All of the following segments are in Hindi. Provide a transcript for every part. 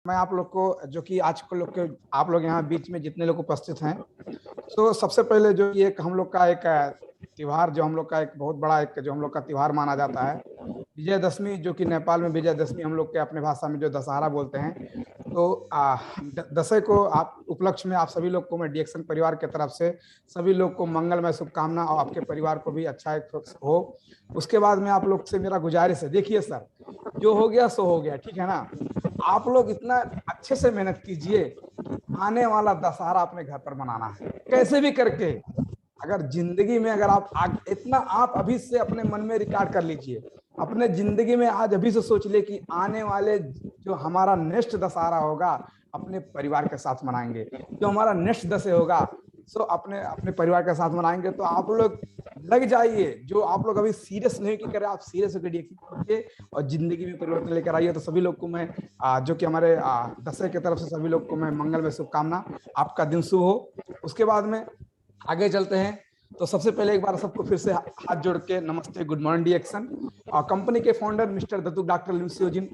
मैं आप लोग को जो कि आज के लोग के आप लोग यहाँ बीच में जितने लोग उपस्थित हैं, तो सबसे पहले जो ये हम लोग का एक त्योहार, जो हम लोग का एक बहुत बड़ा एक जो हम लोग का त्योहार माना जाता है, विजयदशमी, जो कि नेपाल में विजयदशमी हम लोग के अपने भाषा में जो दशहरा बोलते हैं। तो दशहरे को आप उपलक्ष्य में आप सभी लोग को मैं डीएक्सन परिवार की तरफ से सभी लोग को मंगलमय शुभकामना, और आपके परिवार को भी अच्छा एक हो। उसके बाद में आप लोग से मेरा गुजारिश है, देखिए सर, जो हो गया सो हो गया, ठीक है ना। आप लोग इतना अच्छे से मेहनत कीजिए कि आने वाला दशहरा अपने घर पर मनाना है कैसे भी करके। अगर जिंदगी में अगर आप इतना आप अभी से अपने मन में रिकॉर्ड कर लीजिए, अपने जिंदगी में आज अभी से सोच ले कि आने वाले जो हमारा नेक्स्ट दशहरा होगा अपने परिवार के साथ मनाएंगे, जो हमारा नेक्स्ट दशहरा होगा सो अपने अपने परिवार के साथ मनाएंगे। तो आप लोग लग जाइए, जो आप लोग अभी सीरियस नहीं की करे, आप सीरियस होकर कीजिए और जिंदगी में परिवर्तन लेकर आइए। तो सभी लोग को मैं जो कि हमारे दशहरे की तरफ से सभी लोग को मैं मंगल में शुभकामना, आपका दिन शुभ हो। उसके बाद में आगे चलते हैं। तो सबसे पहले एक बार सबको फिर से हाथ जोड़ के नमस्ते, गुड मॉर्निंग डीएक्सन। कंपनी के फाउंडर मिस्टर दत्तू डॉक्टर लिमसियोजिन,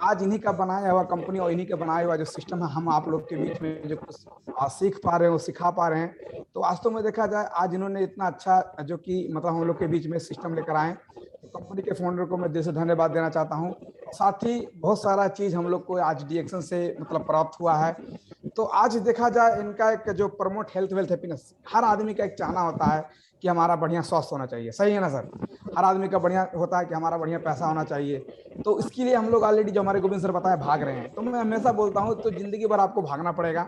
आज इन्हीं का बनाया हुआ कंपनी और इन्हीं का बनाया हुआ जो सिस्टम है, हम आप लोग के बीच में जो कुछ सीख पा रहे हैं वो सिखा पा रहे हैं। तो वास्तव में देखा जाए आज इन्होंने इतना अच्छा जो कि मतलब हम लोग के बीच में सिस्टम लेकर आए, तो कंपनी के फाउंडर को मैं दिल से धन्यवाद देना चाहता हूँ। साथ ही बहुत सारा चीज हम लोग को आज डीएक्सन से मतलब प्राप्त हुआ है। तो आज देखा जाए इनका एक जो प्रमोट हेल्थ वेल्थ हैप्पीनेस, हर आदमी का एक चाहना होता है कि हमारा बढ़िया स्वास्थ्य होना चाहिए, सही है ना सर। हर आदमी का बढ़िया होता है कि हमारा बढ़िया पैसा होना चाहिए। तो इसके लिए हम लोग ऑलरेडी जो हमारे गोविंद सर बताए भाग रहे हैं। तो मैं हमेशा बोलता हूँ, तो जिंदगी भर आपको भागना पड़ेगा,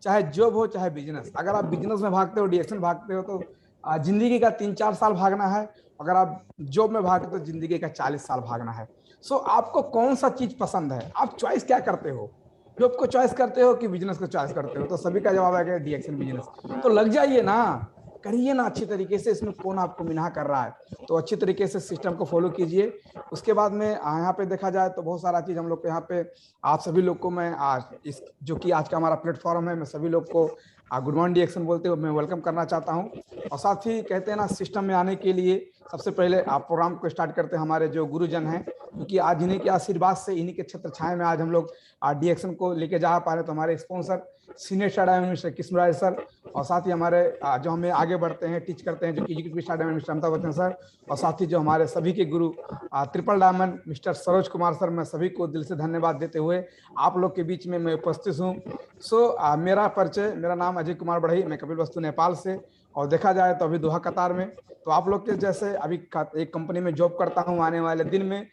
चाहे जॉब हो चाहे बिजनेस। अगर आप बिजनेस में भागते हो, डीएक्शन भागते हो, तो जिंदगी का 3-4 साल भागना है। अगर आप जॉब में भागते हो तो जिंदगी का 40 साल भागना है। सो आपको कौन सा चीज पसंद है, आप चॉइस क्या करते हो, जॉब को चॉइस करते हो कि बिजनेस को चॉइस करते हो। तो सभी का जवाब है डीएक्शन बिजनेस। तो लग जाइए ना, करिए ना अच्छी तरीके से, इसमें कौन आपको मिना कर रहा है। तो अच्छी तरीके से सिस्टम को फॉलो कीजिए। उसके बाद में यहाँ पे देखा जाए तो बहुत सारा चीज हम लोग को यहाँ पे आप सभी लोग को मैं आज इस जो कि आज का हमारा प्लेटफॉर्म है, मैं सभी लोग को गुड मॉर्निंग डीएक्शन बोलते हुए मैं वेलकम करना चाहता हूँ। और साथ ही कहते हैं ना, सिस्टम में आने के लिए सबसे पहले आप प्रोग्राम को स्टार्ट करते हैं हमारे जो गुरुजन हैं, क्योंकि आज इन्हीं के आशीर्वाद से, इन्हीं के छत्र छाया में आज हम लोग डीएक्शन को लेके जा पा रहे। तो हमारे sponsor senior star mister Krishnaraj sir, और साथ ही हमारे जो हमें आगे बढ़ते हैं टीच करते हैं जो कि executive star mister Amitabh Bachchan sir, और साथ ही जो हमारे सभी के गुरु triple diamond mister Saroj Kumar sir, मैं सभी को दिल से धन्यवाद देते हुए आप लोग के बीच में मैं उपस्थित हूँ। मेरा परिचय, मेरा नाम अजय कुमार बढ़ई, मैं कपिल वस्तु नेपाल से, और देखा जाए तो अभी दोहा कतार में। तो आप लोग के जैसे अभी एक कंपनी में जॉब करता हूँ, आने वाले दिन में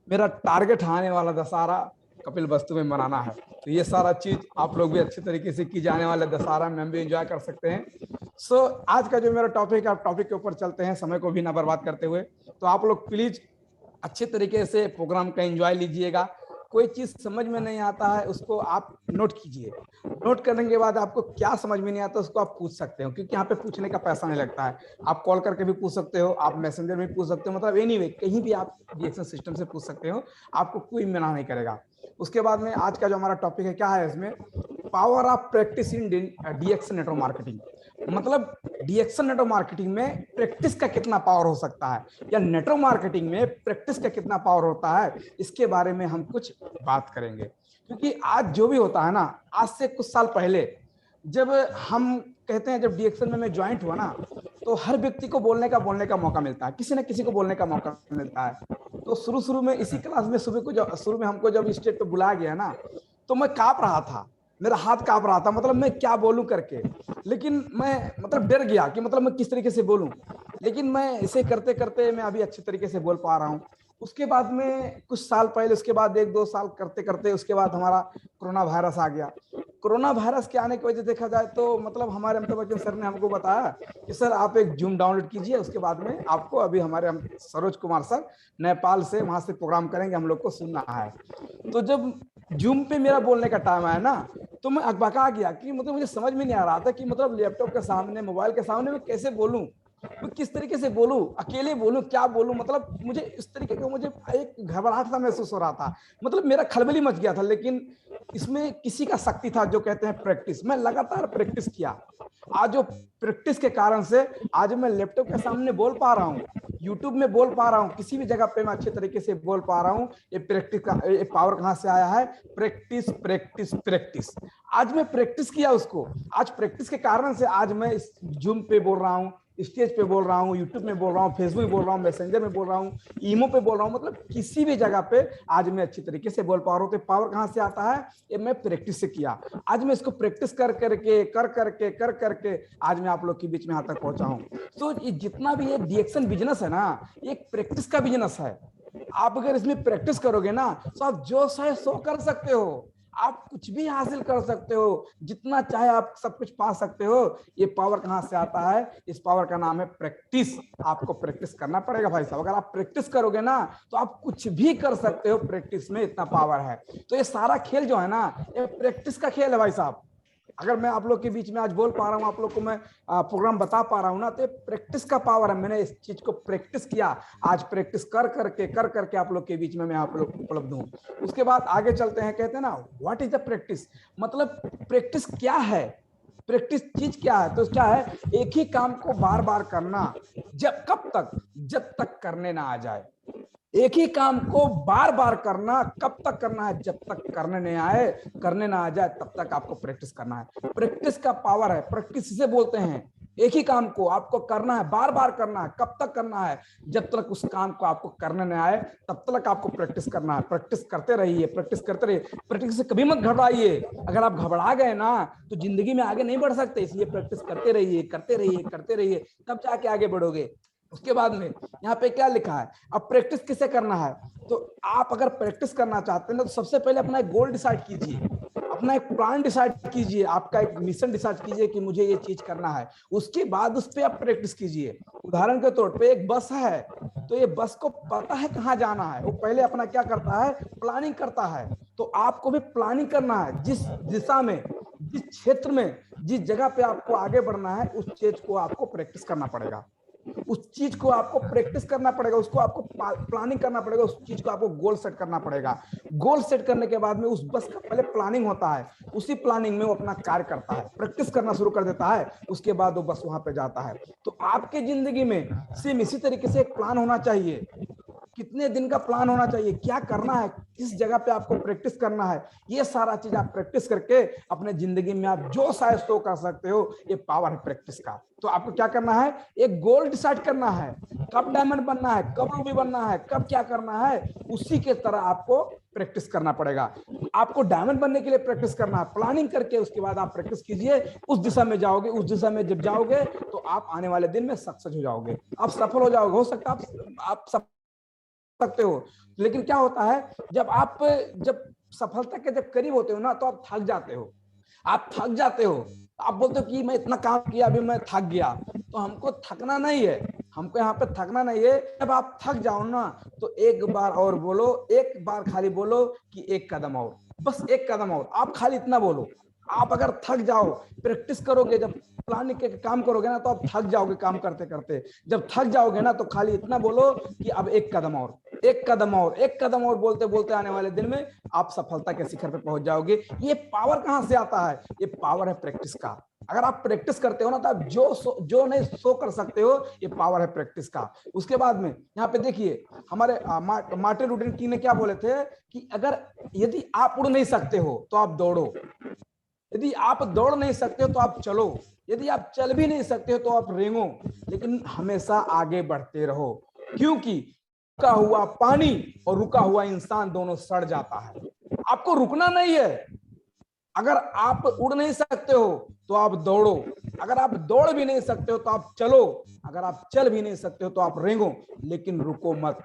मेरा टारगेट आने वाला दशहरा कपिल वस्तु में मनाना है। तो ये सारा चीज आप लोग भी अच्छे तरीके से की जाने वाले दशहरा में हम भी एंजॉय कर सकते हैं। आज का जो मेरा टॉपिक है, आप टॉपिक के ऊपर चलते हैं समय को भी ना बर्बाद करते हुए। तो आप लोग प्लीज अच्छे तरीके से प्रोग्राम का एंजॉय लीजिएगा। कोई चीज समझ में नहीं आता है उसको आप नोट कीजिए, नोट करने के बाद आपको क्या समझ में नहीं आता उसको आप पूछ सकते हो, क्योंकि यहाँ पे पूछने का पैसा नहीं लगता है। आप कॉल करके भी पूछ सकते हो, आप मैसेंजर में पूछ सकते हो, मतलब एनीवे कहीं भी आप डीएक्शन सिस्टम से पूछ सकते हो, आपको कोई मना नहीं करेगा। उसके बाद में आज का जो हमारा टॉपिक है क्या है, इसमें power of practice in D action network marketing. मतलब डीएक्शन नेटवर्क मार्केटिंग में प्रैक्टिस का कितना पावर हो सकता है, या नेटवर्क मार्केटिंग में प्रैक्टिस का कितना पावर होता है, इसके बारे में हम कुछ बात करेंगे। क्योंकि आज जो भी होता है ना, आज से कुछ साल पहले जब हम कहते हैं, जब डीएक्शन में मैं ज्वाइंट हुआ ना, तो हर व्यक्ति को बोलने का मौका मिलता है, किसी न किसी को बोलने का मौका मिलता है। तो शुरू में इसी क्लास में शुरू में हमको जब स्टेज पे बुलाया गया ना, तो मैं कांप रहा था, मेरा हाथ कांप रहा था, मतलब मैं क्या बोलूं करके। लेकिन मैं मतलब डर गया कि मतलब मैं किस तरीके से बोलूं। लेकिन मैं इसे करते करते मैं अभी अच्छे तरीके से बोल पा रहा हूँ। उसके बाद में कुछ साल पहले, उसके बाद 1-2 साल करते करते उसके बाद हमारा कोरोना वायरस आ गया। कोरोना वायरस के आने की वजह देखा जाए तो मतलब हमारे अमिताभ बच्चन सर ने हमको बताया कि सर आप एक जूम डाउनलोड कीजिए, उसके बाद में आपको अभी हमारे सरोज कुमार सर नेपाल से वहां से प्रोग्राम करेंगे, हम लोग को सुनना है। तो जब जूम पे मेरा बोलने का टाइम आया ना, तो मैं अकबका गया कि मतलब मुझे समझ में नहीं आ रहा था कि मतलब लैपटॉप के सामने, मोबाइल के सामने मैं कैसे बोलूं। मैं किस तरीके से बोलूं, अकेले बोलूं, क्या बोलूं, मतलब मुझे इस तरीके का मुझे एक घबराहट सा महसूस हो रहा था, मतलब मेरा खलबली मच गया था। लेकिन इसमें किसी का शक्ति था, जो कहते हैं प्रैक्टिस। मैं लगातार प्रैक्टिस किया। आज जो प्रैक्टिस के कारण से आज मैं लैपटॉप के सामने बोल पा रहा हूँ, यूट्यूब में बोल पा रहा हूँ, किसी भी जगह पे मैं अच्छे तरीके से बोल पा रहा हूँ। ये प्रैक्टिस का ये पावर कहाँ से आया है? Practice practice practice. आज मैं प्रैक्टिस किया उसको। आज प्रैक्टिस के कारण से आज मैं इस जूम पे बोल रहा हूँ, स्टेज पे बोल रहा हूँ, यूट्यूब में बोल रहा हूँ, फेसबुक में बोल रहा हूँ, मैसेंजर में बोल रहा हूँ, ईमो पे बोल रहा हूँ, मतलब किसी भी जगह पे आज मैं अच्छी तरीके से बोल पा रहा हूँ। तो पावर कहाँ से आता है? ये मैं प्रैक्टिस से किया। आज मैं इसको प्रैक्टिस कर करके आज मैं आप लोग के बीच में यहाँ तक पहुंचा हूँ। तो ये जितना भी ये डीएक्शन बिजनेस है ना, ये एक प्रैक्टिस का बिजनेस है। आप अगर इसमें प्रैक्टिस करोगे ना, तो आप जो चाहे सो कर सकते हो, आप कुछ भी हासिल कर सकते हो, जितना चाहे आप सब कुछ पा सकते हो। ये पावर कहाँ से आता है? इस पावर का नाम है प्रैक्टिस। आपको प्रैक्टिस करना पड़ेगा भाई साहब। अगर आप प्रैक्टिस करोगे ना, तो आप कुछ भी कर सकते हो। प्रैक्टिस में इतना पावर है। तो ये सारा खेल जो है ना, ये प्रैक्टिस का खेल है भाई साहब। अगर मैं आप लोग के बीच में आज बोल पा रहा हूँ, आप लोग को मैं प्रोग्राम बता पा रहा हूँ ना, तो प्रैक्टिस का पावर है। मैंने इस चीज को प्रैक्टिस किया। आज प्रैक्टिस कर करके आप लोग के बीच में मैं आप लोग उपलब्ध हूँ। उसके बाद आगे चलते हैं। कहते हैं ना, व्हाट इज द प्रैक्टिस, मतलब प्रैक्टिस क्या है? प्रैक्टिस चीज क्या है? तो क्या है? एक ही काम को बार बार करना। जब तक करने ना आ जाए। एक ही काम को बार बार करना। कब तक करना है? जब तक करने ना आ जाए तब तक आपको प्रैक्टिस करना है। प्रैक्टिस का पावर है। प्रैक्टिस से बोलते हैं एक ही काम को आपको करना है, बार बार करना है। कब तक करना है? जब तक उस काम को आपको करने ना आए तब तक आपको प्रैक्टिस करना है। प्रैक्टिस करते रहिए, प्रैक्टिस करते रहिए। प्रैक्टिस से कभी मत घबराइए। अगर आप घबरा गए ना, तो जिंदगी में आगे नहीं बढ़ सकते। इसलिए प्रैक्टिस करते रहिए, करते रहिए, तब जाके आगे बढ़ोगे। उसके बाद में यहाँ पे क्या लिखा है? अब प्रैक्टिस किसे करना है? तो आप अगर प्रैक्टिस करना चाहते हैं ना, तो सबसे पहले अपना एक गोल डिसाइड कीजिए, अपना एक प्लान डिसाइड कीजिए, आपका एक मिशन डिसाइड कीजिए कि मुझे ये चीज करना है। उसके बाद उस पर आप प्रैक्टिस कीजिए। उदाहरण के तौर पे एक बस है, तो ये बस को पता है कहाँ जाना है। वो पहले अपना क्या करता है? प्लानिंग करता है। तो आपको भी प्लानिंग करना है। जिस दिशा में, जिस क्षेत्र में, जिस जगह पे आपको आगे बढ़ना है, उस चीज को आपको प्रैक्टिस करना पड़ेगा। उस चीज को आपको प्रैक्टिस करना पड़ेगा, उसको आपको प्लानिंग करना पड़ेगा, उस चीज को आपको गोल सेट करना पड़ेगा। गोल सेट करने के बाद में उस बस का पहले प्लानिंग होता है, उसी प्लानिंग में वो अपना कार्य करता है, प्रैक्टिस करना शुरू कर देता है। उसके बाद वो बस वहां पे जाता है। तो आपके जिंदगी में सेम इसी तरीके से एक प्लान होना चाहिए। कितने दिन का प्लान होना चाहिए, क्या करना है, किस जगह पे आपको प्रैक्टिस करना है, ये सारा चीज आप प्रैक्टिस करके अपने जिंदगी में आप जो शायद तो कर सकते हो। ये पावर है प्रैक्टिस का। तो आपको क्या करना है? एक गोल डिसाइड करना है, कब डायमंड बनना है, कब रूबी बनना है, कब क्या करना है, उसी के तरह आपको प्रैक्टिस करना पड़ेगा। आपको डायमंड बनने के लिए प्रैक्टिस करना है, प्लानिंग करके उसके बाद आप प्रैक्टिस कीजिए। उस दिशा में जाओगे, उस दिशा में जब जाओगे तो आप आने वाले दिन में सक्सेस हो जाओगे, आप सफल हो जाओगे। हो सकता है आप सकते हो। लेकिन क्या होता है, जब सफलता के जब करीब होते हो ना, तो आप थक जाते हो। आप बोलते हो कि मैं इतना काम किया, अभी मैं थक गया। तो हमको थकना नहीं है, हमको यहाँ पे थकना नहीं है। जब आप थक जाओ ना, तो एक बार और बोलो, एक बार खाली बोलो कि एक कदम और, बस एक कदम और। आप खाली इतना बोलो। आप अगर थक जाओ, प्रैक्टिस करोगे, जब प्लानिंग के काम करोगे ना, तो आप थक जाओगे काम करते करते। जब थक जाओगे ना, तो खाली इतना बोलो कि अब एक कदम और, एक कदम और, एक कदम और बोलते बोलते आने वाले दिन में आप सफलता के शिखर पे पहुंच जाओगे। ये पावर कहां से आता है? ये पावर है प्रैक्टिस का। अगर आप प्रैक्टिस करते हो ना, तो आप जो नहीं सो कर सकते हो। ये पावर है प्रैक्टिस का। उसके बाद में यहाँ पे देखिए, हमारे मार्टिन लूथर किंग ने क्या बोले थे कि अगर यदि आप उड़ नहीं सकते हो तो आप दौड़ो, यदि आप दौड़ नहीं सकते हो तो आप चलो, यदि आप चल भी नहीं सकते हो तो आप रेंगो, लेकिन हमेशा आगे बढ़ते रहो। क्योंकि रुका हुआ पानी और रुका हुआ इंसान दोनों सड़ जाता है। आपको रुकना नहीं है। अगर आप उड़ नहीं सकते हो तो आप दौड़ो, अगर आप दौड़ भी नहीं सकते हो तो आप चलो, अगर आप चल भी नहीं सकते हो तो आप रेंगो, लेकिन रुको मत।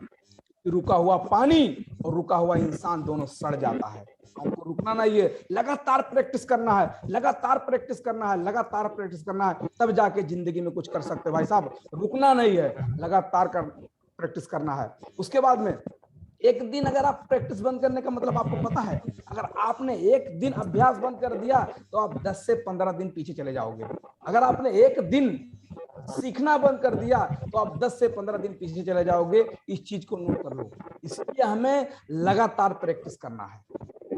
रुका हुआ पानी और रुका हुआ इंसान दोनों सड़ जाता है। हमको रुकना नहीं है, लगातार प्रैक्टिस करना है, लगातार प्रैक्टिस करना है, लगातार प्रैक्टिस करना है, तब जाके जिंदगी में कुछ कर सकते हो भाई साहब। रुकना नहीं है, लगातार प्रैक्टिस करना है। उसके बाद में एक दिन अगर आप प्रैक्टिस बंद करने का मतलब आपको पता है, अगर आपने एक दिन अभ्यास बंद कर दिया तो आप 10 से 15 दिन पीछे चले जाओगे। अगर आपने एक दिन सीखना बंद कर दिया तो आप 10 से 15 दिन पीछे चले जाओगे। इस चीज को नोट कर लो। इसलिए हमें लगातार प्रैक्टिस करना है,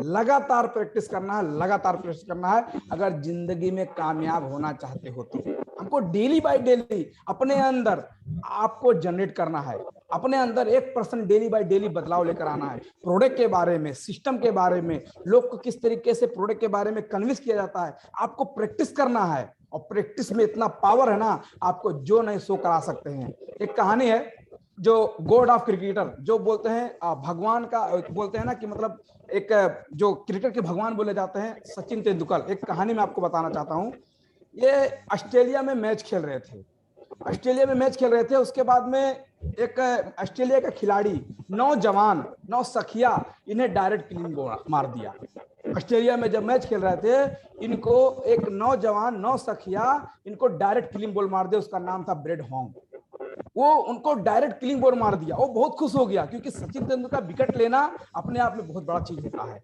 लगातार प्रैक्टिस करना है, लगातार प्रैक्टिस करना है। अगर जिंदगी में कामयाब होना चाहते हो तो हमको डेली बाय डेली अपने अंदर आपको जनरेट करना है, अपने अंदर 1% डेली बाय डेली बदलाव लेकर आना है। प्रोडक्ट के बारे में, सिस्टम के बारे में, लोग को किस तरीके से प्रोडक्ट के बारे में कन्विंस किया जाता है, आपको प्रैक्टिस करना है। और प्रैक्टिस में इतना पावर है ना, आपको जो नहीं सो करा सकते हैं। एक कहानी है, जो गॉड ऑफ क्रिकेटर जो बोलते हैं, भगवान का बोलते हैं ना, कि मतलब एक जो क्रिकेट के भगवान बोले जाते हैं, सचिन तेंदुलकर। एक कहानी मैं आपको बताना चाहता हूं। ये ऑस्ट्रेलिया में मैच खेल रहे थे, ऑस्ट्रेलिया में मैच खेल रहे थे। उसके बाद में एक ऑस्ट्रेलिया का खिलाड़ी, 9 जवान 9 सखिया, इन्हें डायरेक्ट किलिंग मार दिया। ऑस्ट्रेलिया में जब मैच खेल रहे थे, इनको एक 9 जवान 9 सखिया इनको डायरेक्ट किलिंग बॉल मार दिया। उसका नाम था ब्रेड हॉन्ग। वो उनको डायरेक्ट किलिंग बॉल मार दिया। वो बहुत खुश हो गया, क्योंकि सचिन तेंदुलकर का विकेट लेना अपने आप में बहुत बड़ा चीज होता है।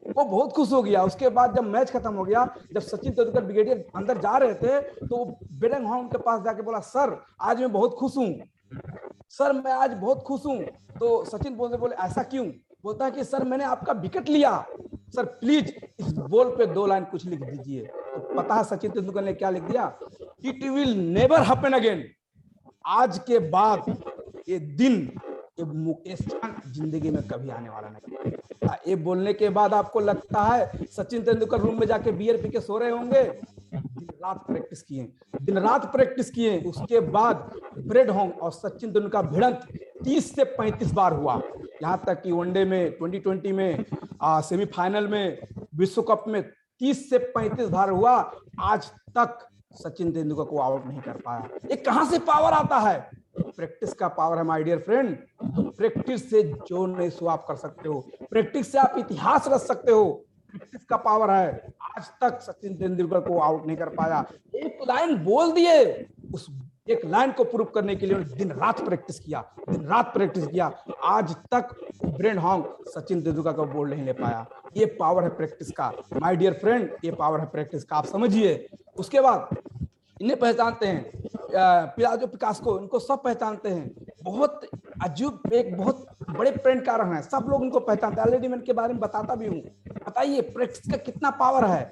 वो बहुत खुश हो गया। उसके बाद जब मैच खत्म हो गया, जब सचिन तेंदुलकर विकेट अंदर जा रहे थे, तो ब्रेड हॉन्ग के पास जाके बोला, सर आज मैं बहुत खुश हूँ, सर मैं आज बहुत खुश हूँ। तो सचिन बोले ऐसा क्यों? बोलता है कि सर मैंने आपका विकेट लिया, सर प्लीज इस बॉल पे 2 लाइन कुछ लिख दीजिए। तो पता है सचिन तेंदुलकर ने क्या लिख दिया? It will never happen again. आज के बाद ये दिन, ये क्षण जिंदगी में कभी आने वाला नहीं। ये बोलने के बाद आपको लगता है सचिन तेंदुलकर रूम में जाके बियर पी के सो रहे होंगे? दिन रात प्रैक्टिस किए, दिन रात प्रैक्टिस किए। उसके बाद ब्रेड हॉन्ग और सचिन तेंदुलकर का भिड़ंत 30 से 35 बार हुआ। यहाँ तक कि वनडे में, 2020 में, सेमीफाइनल में, विश्व कप में 30 से 35 बार हुआ। आज तक सचिन तेंदुलकर को आउट नहीं कर पाया। ये कहां से पावर आता है? प्रैक्टिस का पावर है माय डियर फ्रेंड। तो प्रैक्टिस से जो नहीं सो आप कर सकते हो, प्रैक्टिस से आप इतिहास रच सकते हो। प्रैक्टिस का पावर है। आज तक सचिन तेंदुलकर को आउट नहीं कर पाया। एक लाइन बोल दिए, उस एक लाइन को प्रूव करने के लिए उन्होंने दिन रात प्रैक्टिस किया, दिन रात प्रैक्टिस किया। आज तक ब्रेड हॉन्ग सचिन तेंदुलकर का बोल नहीं ले पाया। ये पावर है प्रैक्टिस का माय डियर फ्रेंड, ये पावर है प्रैक्टिस का, आप समझिए। उसके बाद इन्हें पहचानते हैं, पिलाजो पिकासो, इनको सब पहचानते हैं। बहुत अजूब, एक बहुत बड़े पेंटकार हैं, सब लोग इनको पहचानते हैं। ऑलरेडी मैं इनके बारे में बताता भी हूँ। बताइए प्रैक्टिस का कितना पावर है,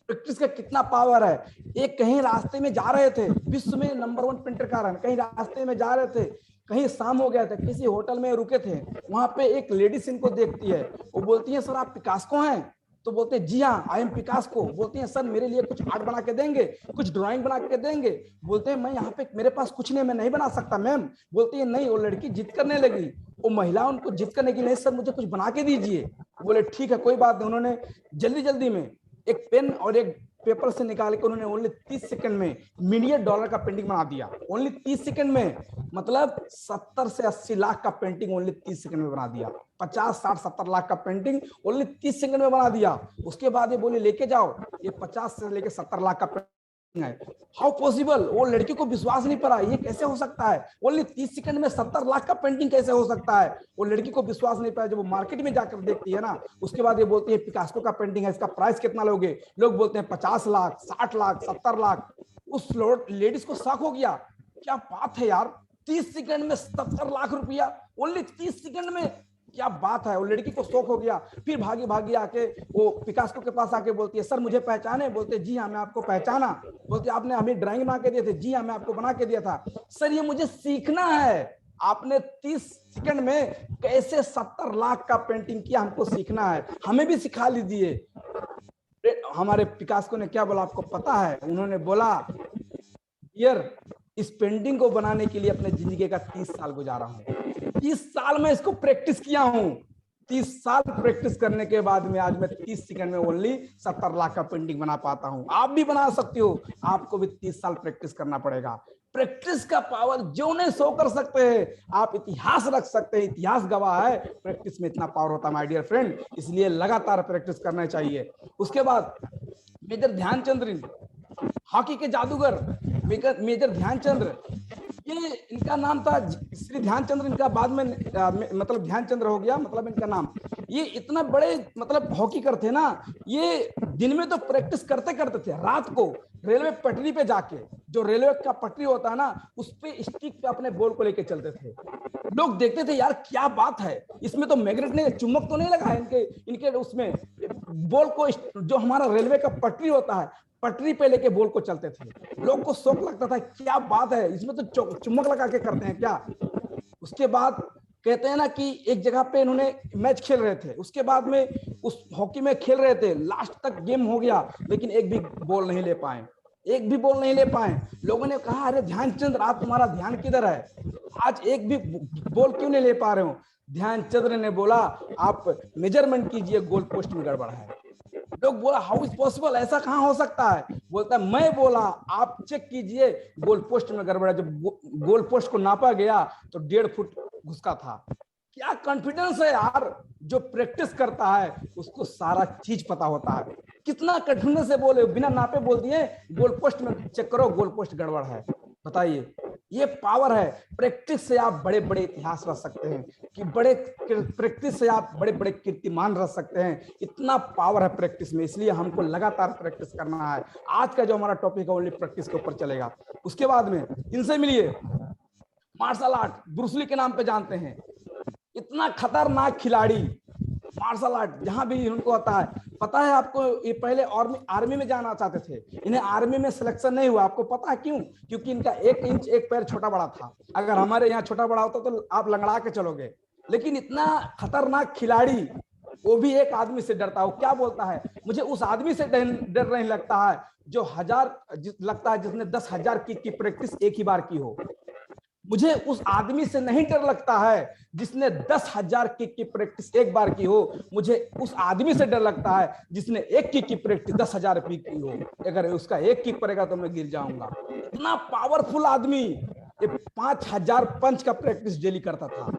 प्रैक्टिस का कितना पावर है। एक कहीं रास्ते में जा रहे थे, विश्व में नंबर 1 पेंटरकार हैं, कहीं रास्ते में जा रहे थे, कहीं शाम हो गया था, किसी होटल में रुके थे। वहां पे एक लेडीज इनको देखती है, वो बोलती है सर आप पिकासो हैं? तो बोलते हैं जी हाँ आई एम पिकासो। बोलते हैं सर मेरे लिए कुछ आर्ट बना के देंगे, कुछ ड्राइंग बना के देंगे? बोलते हैं मैं यहाँ पे, मेरे पास कुछ नहीं, मैं नहीं बना सकता मैम। बोलती है नहीं। वो लड़की जिद करने लगी, वो महिला उनको जिद करने की, नहीं सर मुझे कुछ बना के दीजिए। बोले ठीक है कोई बात नहीं। उन्होंने जल्दी जल्दी में एक पेन और एक पेपर से निकाल के उन्होंने ओनली 30 सेकंड में $1 का पेंटिंग बना दिया। ओनली 30 सेकंड में, मतलब 70 से 80 लाख का पेंटिंग ओनली 30 सेकंड में बना दिया। 50, 60, 70 लाख का पेंटिंग ओनली 30 सेकंड में बना दिया। उसके बाद ये बोले लेके जाओ, ये 50 से लेके 70 लाख का पेंटिंग है। How possible? वो लड़की को विश्वास नहीं पड़ा, ये कैसे हो सकता है? ओनली 30 सेकंड में 70 लाख का पेंटिंग कैसे हो सकता है? वो लड़की को विश्वास नहीं पाया। जब वो मार्केट में जाकर देखती है ना, उसके बाद ये बोलती है पिकासो का पेंटिंग है, इसका प्राइस कितना लोगे? लोग बोलते हैं 50 लाख, 60 लाख, 70 लाख। उस लेडीज को शक हो गया, क्या बात है यार, 30 सेकंड में 70 लाख रुपया, ओनली 30 सेकंड में, क्या बात है। वो लड़की को शौक हो गया। फिर भागी भागी आके वो पिकासो के पास आके बोलती है सर मुझे पहचाने? बोलते जी हाँ मैं आपको पहचाना। बोलते आपने हमें ड्राइंग बना के दिए थे? जी हाँ मैं आपको बना के दिया था। सर ये मुझे सीखना है, आपने 30 सेकंड में कैसे 70 लाख का पेंटिंग किया, हमको सीखना है, हमें भी सिखा लीजिए। हमारे पिकासो ने क्या बोला आपको पता है? उन्होंने बोला यार इस पेंटिंग को बनाने के लिए अपने जिंदगी का 30 साल गुजारा हूं, 30 साल में इसको प्रैक्टिस किया हूं। 30 साल प्रैक्टिस करने के बाद में आज मैं 30 सेकंड में ओनली 70 लाख का पेंटिंग बना पाता हूं। आप भी बना सकते हो, आपको भी 30 साल प्रैक्टिस करना पड़ेगा। प्रैक्टिस का पावर जो नहीं सो कर सकते हैं, आप इतिहास रख सकते हैं, इतिहास गवाह है। प्रैक्टिस में इतना पावर होता है माय डियर फ्रेंड, इसलिए लगातार प्रैक्टिस करना चाहिए। उसके बाद मेजर ध्यानचंद, हॉकी के जादूगर मेजर ध्यानचंद, ये इनका नाम था श्री ध्यानचंद्र, इनका बाद में मतलब ध्यानचंद्र हो गया, मतलब इनका नाम। ये इतना बड़े मतलब हॉकीकर थे ना, ये दिन में तो प्रैक्टिस करते करते थे, रात को रेलवे पटरी पे जाके, जो रेलवे का पटरी होता है ना, उस पे स्टिक पे अपने बॉल को लेके चलते थे। लोग देखते थे यार क्या बात है, इसमें तो मैग्नेट नहीं, चुंबक तो नहीं लगा है इनके इनके उसमें, बॉल को जो हमारा रेलवे का पटरी होता है, पटरी पे लेके बॉल को चलते थे। लोग को शौक लगता था, क्या बात है, इसमें तो चुंबक लगा के करते हैं क्या। उसके बाद कहते हैं ना कि एक जगह पे इन्होंने मैच खेल रहे थे, उसके बाद में उस हॉकी में खेल रहे थे, लास्ट तक गेम हो गया, लेकिन एक भी बॉल नहीं ले पाए, एक भी बॉल नहीं ले पाए। लोगों ने कहा अरे ध्यानचंद, आज तुम्हारा ध्यान किधर है, आज एक भी बॉल क्यों नहीं ले पा रहे हो। ध्यानचंद ने बोला आप मेजरमेंट कीजिए, गोल पोस्ट में गड़बड़ है। लोग बोला हाउ इज पॉसिबल, ऐसा कहां हो सकता है। बोलता है मैं बोला आप चेक कीजिए, गोल पोस्ट में गड़बड़ है। जब गोल पोस्ट को नापा गया तो 1.5 फुट घुसका था। क्या कॉन्फिडेंस है यार, जो प्रैक्टिस करता है उसको सारा चीज पता होता है। कितना कठिन से बोले, बिना नापे बोल दिए गोल पोस्ट में चेक करो, गोल पोस्ट गड़बड़ है। बताइए, ये पावर है। प्रैक्टिस से आप बड़े बड़े इतिहास रच सकते हैं, कि बड़े प्रैक्टिस से आप बड़े बड़े कीर्तिमान रच सकते हैं। इतना पावर है प्रैक्टिस में, इसलिए हमको लगातार प्रैक्टिस करना है। आज का जो हमारा टॉपिक है ओनली प्रैक्टिस के ऊपर चलेगा। उसके बाद में इनसे मिलिए, मार्शल आर्ट ब्रूस ली के नाम पे जानते हैं, इतना खतरनाक खिलाड़ी। मार्शल आर्ट जहां भी उनको आता है, पता है आपको, ये पहले आर्मी में जाना चाहते थे, इन्हें आर्मी में सिलेक्शन नहीं हुआ। आपको पता है क्यों? क्योंकि इनका 1 इंच 1 पैर छोटा बड़ा था। अगर हमारे यहाँ छोटा बड़ा होता तो आप लंगड़ा के चलोगे। लेकिन इतना खतरनाक खिलाड़ी, वो भी एक आदमी से डरता है। वो क्या बोलता है, मुझे उस आदमी से डर नहीं लगता है जो लगता है जिसने 10,000 की प्रैक्टिस एक ही बार की हो। मुझे उस आदमी से नहीं डर लगता है जिसने 10,000 किक की प्रैक्टिस एक बार की हो। मुझे उस आदमी से डर लगता है जिसने एक किक की प्रैक्टिस 10,000 की हो। अगर उसका एक किक पड़ेगा तो मैं गिर जाऊंगा। इतना पावरफुल आदमी। ये 5,000 पंच का प्रैक्टिस डेली करता था,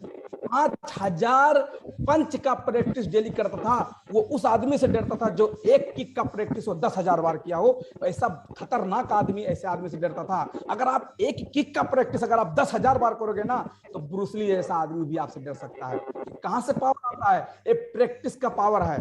5,000 पंच का प्रैक्टिस डेली करता था। वो उस आदमी से डरता था जो एक किक का प्रैक्टिस वो 10,000 बार किया हो। ऐसा खतरनाक आदमी ऐसे आदमी से डरता था। अगर आप एक किक का प्रैक्टिस अगर आप 10,000 बार करोगे ना, तो ब्रूस ली जैसा आदमी भी आपसे डर सकता है। कहां से पावर आता है? ये प्रैक्टिस का पावर है,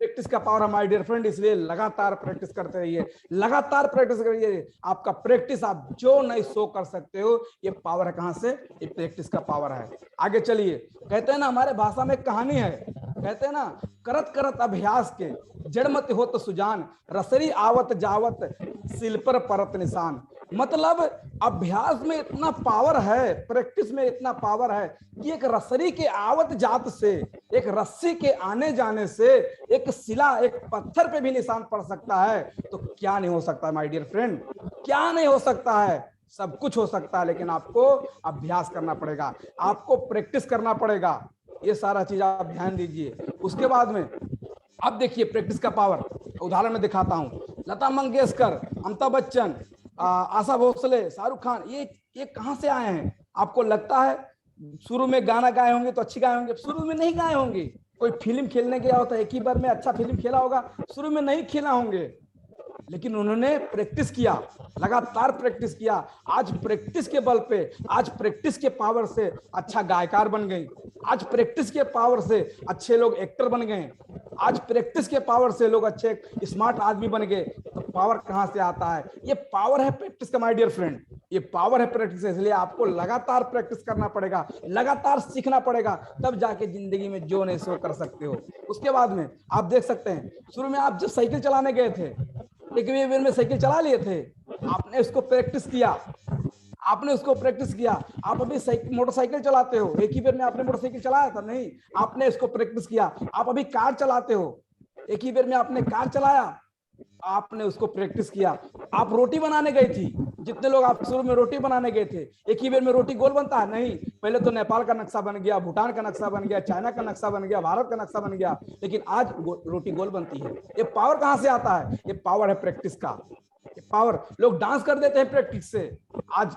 प्रैक्टिस का पावर है माय डियर फ्रेंड। इसलिए लगातार प्रैक्टिस करते रहिए, लगातार प्रैक्टिस करिए। आपका प्रैक्टिस आप जो नहीं सो कर सकते हो, ये पावर है कहां से? ये प्रैक्टिस का पावर है। आगे चलिए, कहते हैं ना हमारे भाषा में एक कहानी है, कहते हैं ना करत करत अभ्यास के जड़मत हो तो सुजान, रसरी आवत जावत सिल पर परत निशान। मतलब अभ्यास में इतना पावर है, प्रैक्टिस में इतना पावर है कि एक रसरी के आवत जात से, एक रस्सी के आने जाने से एक शिला, एक पत्थर पे भी निशान पड़ सकता है। तो क्या नहीं हो सकता माय डियर फ्रेंड, क्या नहीं हो सकता है? सब कुछ हो सकता है, लेकिन आपको अभ्यास करना पड़ेगा, आपको प्रैक्टिस करना पड़ेगा। ये सारा चीज आप ध्यान दीजिए। उसके बाद में अब देखिए प्रैक्टिस का पावर, उदाहरण में दिखाता हूं। लता मंगेशकर, अमिताभ बच्चन, आशा भोसले, शाहरुख खान, ये कहां से आए हैं? आपको लगता है शुरू में गाना गाए होंगे तो अच्छी गाए होंगे? शुरू में नहीं गाए होंगे। कोई फिल्म खेलने गया होता है, एक ही बार में अच्छा फिल्म खेला होगा, शुरू में नहीं खेला होंगे, लेकिन उन्होंने प्रैक्टिस किया, लगातार प्रैक्टिस किया। आज प्रैक्टिस के बल पे, आज प्रैक्टिस के पावर से अच्छा गायकार बन गए, आज प्रैक्टिस के पावर से अच्छे लोग एक्टर बन गए, आज प्रैक्टिस के पावर से लोग अच्छे स्मार्ट आदमी बन गए। तो पावर कहां से आता है? ये पावर है प्रैक्टिस का माय डियर फ्रेंड, ये पावर है प्रैक्टिस। इसलिए आपको लगातार प्रैक्टिस करना पड़ेगा, लगातार सीखना पड़ेगा, तब जाके जिंदगी में जो नहीं सो कर सकते हो। उसके बाद में आप देख सकते हैं, शुरू में आप जब साइकिल चलाने गए थे, एक बार में साइकिल चला लिए थे, आपने उसको प्रैक्टिस किया, आपने उसको प्रैक्टिस किया। आप अभी मोटरसाइकिल चलाते हो, एक ही बार में आपने मोटरसाइकिल चलाया था? नहीं, आपने इसको प्रैक्टिस किया। आप अभी कार चलाते हो, एक ही बार में आपने कार चलाया, आपने उसको प्रैक्टिस किया। आप रोटी बनाने गई थी, जितने लोग आप शुरू में रोटी बनाने गए थे, एक ही बार में रोटी गोल बनता है? नहीं, पहले तो नेपाल का नक्शा बन गया, भूटान का नक्शा बन गया, चाइना का नक्शा बन गया, भारत का नक्शा बन गया, लेकिन आज रोटी गोल बनती है। ये पावर कहां से आता है? ये पावर है प्रैक्टिस का। ये पावर, लोग डांस कर देते हैं प्रैक्टिस से। आज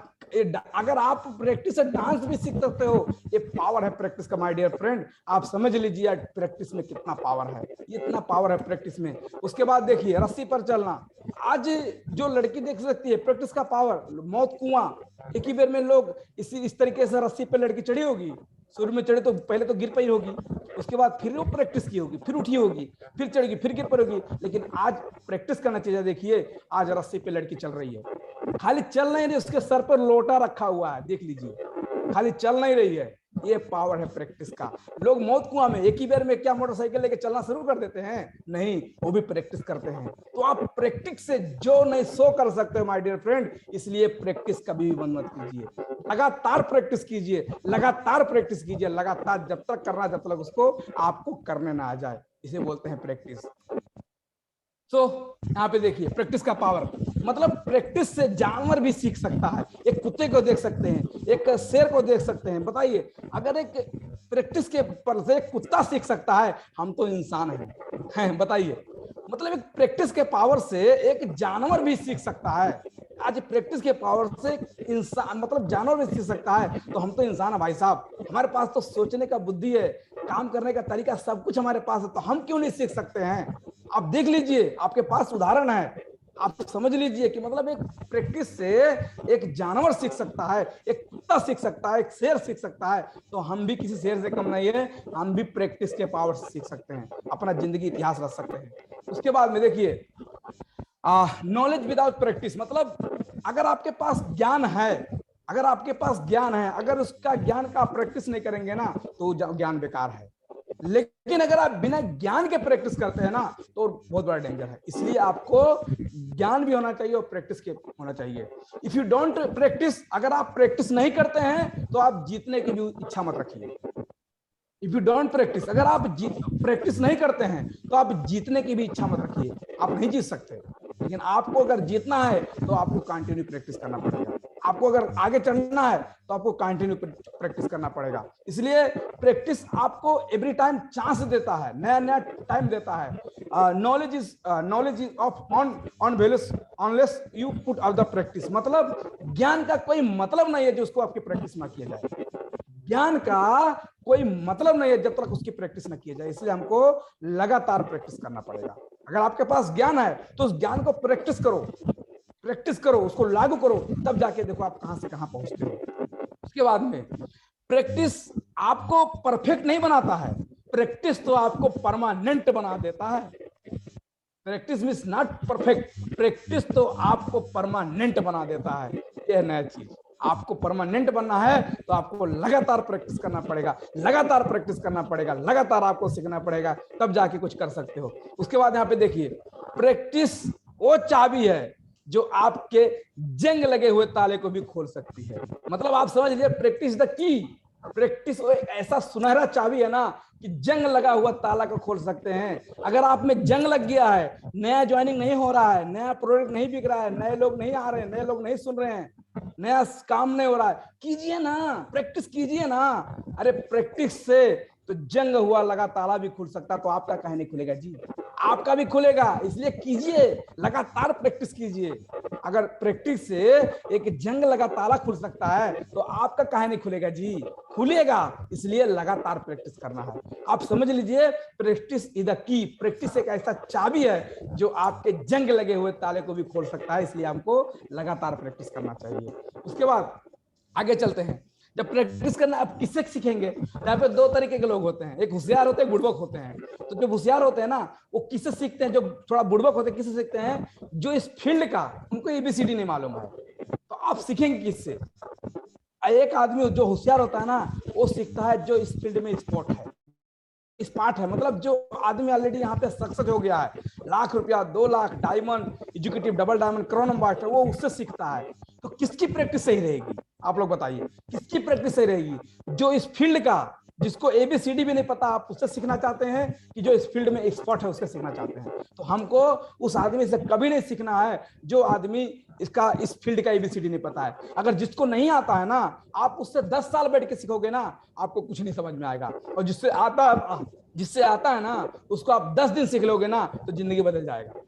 अगर आप प्रैक्टिस से डांस भी सीख सकते हो, ये पावर है प्रैक्टिस का माय डियर फ्रेंड। आप समझ लीजिए प्रैक्टिस में कितना पावर है, इतना पावर है प्रैक्टिस में। उसके बाद देखिए रस्सी पर चलना। आज जो लड़की देख सकती है, प्रैक्टिस का पावर। मौत कुआं, एक ही बार में लोग इस तरीके से रस्सी पर लड़की चढ़ी होगी, शुरू में चढ़े तो पहले तो गिर पाई होगी, उसके बाद फिर वो प्रैक्टिस की होगी, फिर उठी होगी, फिर चढ़ेगी, फिर गिर पड़ेगी। लेकिन आज प्रैक्टिस का नतीजा देखिए, आज रस्सी पे लड़की चल रही है, खाली चल नहीं रही, उसके सर पर लोटा रखा हुआ है, देख लीजिए, खाली चल नहीं रही है। ये पावर है प्रैक्टिस का। लोग मौत कुआं में एक ही बार में क्या मोटरसाइकिल लेके चलना शुरू कर देते हैं? नहीं, वो भी प्रैक्टिस करते हैं। तो आप प्रैक्टिस से जो नहीं सो कर सकते हो माय डियर फ्रेंड, इसलिए प्रैक्टिस कभी भी बंद मत कीजिए, लगातार प्रैक्टिस कीजिए, लगातार प्रैक्टिस कीजिए, लगातार जब तक करना, जब तक उसको आपको करने ना आ जाए, इसे बोलते हैं प्रैक्टिस। यहाँ पे देखिए प्रैक्टिस का पावर, मतलब प्रैक्टिस से जानवर भी सीख सकता है। एक कुत्ते को देख सकते हैं, एक शेर को देख सकते हैं। बताइए, अगर एक प्रैक्टिस के पर से एक कुत्ता सीख सकता है, हम तो इंसान हैं, बताइए। मतलब एक प्रैक्टिस के पावर से एक जानवर भी सीख सकता है। आज प्रैक्टिस के पावर से इंसान, मतलब जानवर भी सीख सकता है, तो हम तो इंसान है भाई साहब। हमारे पास तो सोचने का बुद्धि है, काम करने का तरीका, सब कुछ हमारे पास है, तो हम क्यों नहीं सीख सकते हैं? आप देख लीजिए, आपके पास उदाहरण है, आप समझ लीजिए कि मतलब एक प्रैक्टिस से एक जानवर सीख सकता है, एक कुत्ता सीख सकता है, एक शेर सीख सकता है, तो हम भी किसी शेर से कम नहीं है। हम भी प्रैक्टिस के पावर से सीख सकते हैं, अपना जिंदगी इतिहास रच सकते हैं। उसके बाद में देखिए, नॉलेज विदाउट प्रैक्टिस, मतलब अगर आपके पास ज्ञान है, अगर आपके पास ज्ञान है, अगर उसका ज्ञान का प्रैक्टिस नहीं करेंगे ना, तो ज्ञान बेकार है। लेकिन अगर आप बिना ज्ञान के प्रैक्टिस करते हैं ना, तो बहुत बड़ा डेंजर है। इसलिए आपको ज्ञान भी होना चाहिए और प्रैक्टिस के होना चाहिए। इफ यू डोंट प्रैक्टिस, अगर आप प्रैक्टिस नहीं करते हैं, तो आप जीतने की भी इच्छा मत रखिए। इफ यू डोंट प्रैक्टिस, अगर आप प्रैक्टिस नहीं करते हैं, तो आप जीतने की भी इच्छा मत रखिए, आप नहीं जीत सकते। लेकिन आपको अगर जीतना है, तो आपको कंटिन्यू प्रैक्टिस करना पड़ेगा। आपको अगर आगे चढ़ना है, तो आपको कंटिन्यू प्रैक्टिस करना पड़ेगा। इसलिए प्रैक्टिस आपको एवरी टाइम चांस देता है, नया नया टाइम देता है। Knowledge is of on values unless you put out the practice, मतलब ज्ञान का कोई मतलब नहीं है जो उसको आपकी प्रैक्टिस ना किया जाए। ज्ञान का कोई मतलब नहीं है जब तक उसकी प्रैक्टिस ना किया जाए। इसलिए हमको लगातार प्रैक्टिस करना पड़ेगा। अगर आपके पास ज्ञान है, तो उस ज्ञान को प्रैक्टिस करो, प्रैक्टिस करो, उसको लागू करो, तब जाके देखो आप कहां से कहां पहुंचते हो। उसके बाद में प्रैक्टिस आपको परफेक्ट नहीं बनाता है, प्रैक्टिस तो आपको परमानेंट बना देता है। Practice means not perfect, practice तो आपको परमानेंट बना देता है। यह नया चीज, आपको परमानेंट बनना है, तो आपको लगातार प्रैक्टिस करना पड़ेगा, लगातार प्रैक्टिस करना पड़ेगा, लगातार आपको सीखना पड़ेगा, तब जाके कुछ कर सकते हो। उसके बाद यहाँ पे देखिए, प्रैक्टिस वो चाबी है जो आपके जंग लगे हुए ताले को भी खोल सकती है। मतलब आप समझ लीजिए, प्रैक्टिस द की, प्रैक्टिस ऐसा सुनहरा चाबी है ना कि जंग लगा हुआ ताला को खोल सकते हैं। अगर आप में जंग लग गया है, नया ज्वाइनिंग नहीं हो रहा है, नया प्रोडक्ट नहीं बिक रहा है, नए लोग नहीं आ रहे हैं, नए लोग नहीं सुन रहे हैं, नया काम नहीं हो रहा है, कीजिए ना, प्रैक्टिस कीजिए ना। अरे प्रैक्टिस से तो जंग हुआ लगा ताला भी खुल सकता, तो आपका काहे नहीं खुलेगा जी? आपका भी खुलेगा। इसलिए कीजिए, लगातार प्रैक्टिस कीजिए। अगर प्रैक्टिस से एक जंग लगा ताला खुल सकता है, तो आपका काहे नहीं खुलेगा जी? खुलेगा। इसलिए लगातार प्रैक्टिस करना है। आप समझ लीजिए, practice is the key, practice एक ऐसा चाबी है जो आपके जंग लगे हुए ताले को भी खोल सकता है। इसलिए हमको लगातार प्रैक्टिस करना चाहिए। उसके बाद आगे चलते हैं। जब प्रैक्टिस करना, आप किससे सीखेंगे? यहाँ पे दो तरीके के लोग होते हैं, एक होशियार होते हैं, बुड़बक होते हैं। तो जो होशियार होते हैं ना, वो किससे सीखते हैं? जो थोड़ा बुड़बक होते हैं, किससे सीखते हैं? जो इस फील्ड का, उनको एबीसीडी नहीं मालूम है, तो आप सीखेंगे किससे? एक आदमी जो होशियार होता है ना, वो सीखता है जो इस फील्ड में स्पॉट है, स्मार्ट है। मतलब जो आदमी ऑलरेडी यहाँ पे सक्सेस हो गया है, लाख रुपया, 2 lakh, diamond, executive, double diamond, क्रोनम मास्टर, वो उससे सीखता है। तो किसकी प्रैक्टिस सही रहेगी? आप लोग बताइए, किसकी प्रैक्टिस सही रहेगी? जो इस फील्ड का, जिसको एबीसीडी भी नहीं पता, आप उससे सीखना चाहते हैं, कि जो इस फील्ड में एक्सपर्ट है उससे सीखना चाहते हैं? तो हमको उस आदमी से कभी नहीं सीखना है जो आदमी इस फील्ड का एबीसीडी नहीं पता है। अगर जिसको नहीं आता है ना, आप उससे 10 साल बैठ के सीखोगे ना, आपको कुछ नहीं समझ में आएगा। और जिससे आता है ना, उसको आप 10 दिन सीख लोगे ना, तो जिंदगी बदल जाएगा।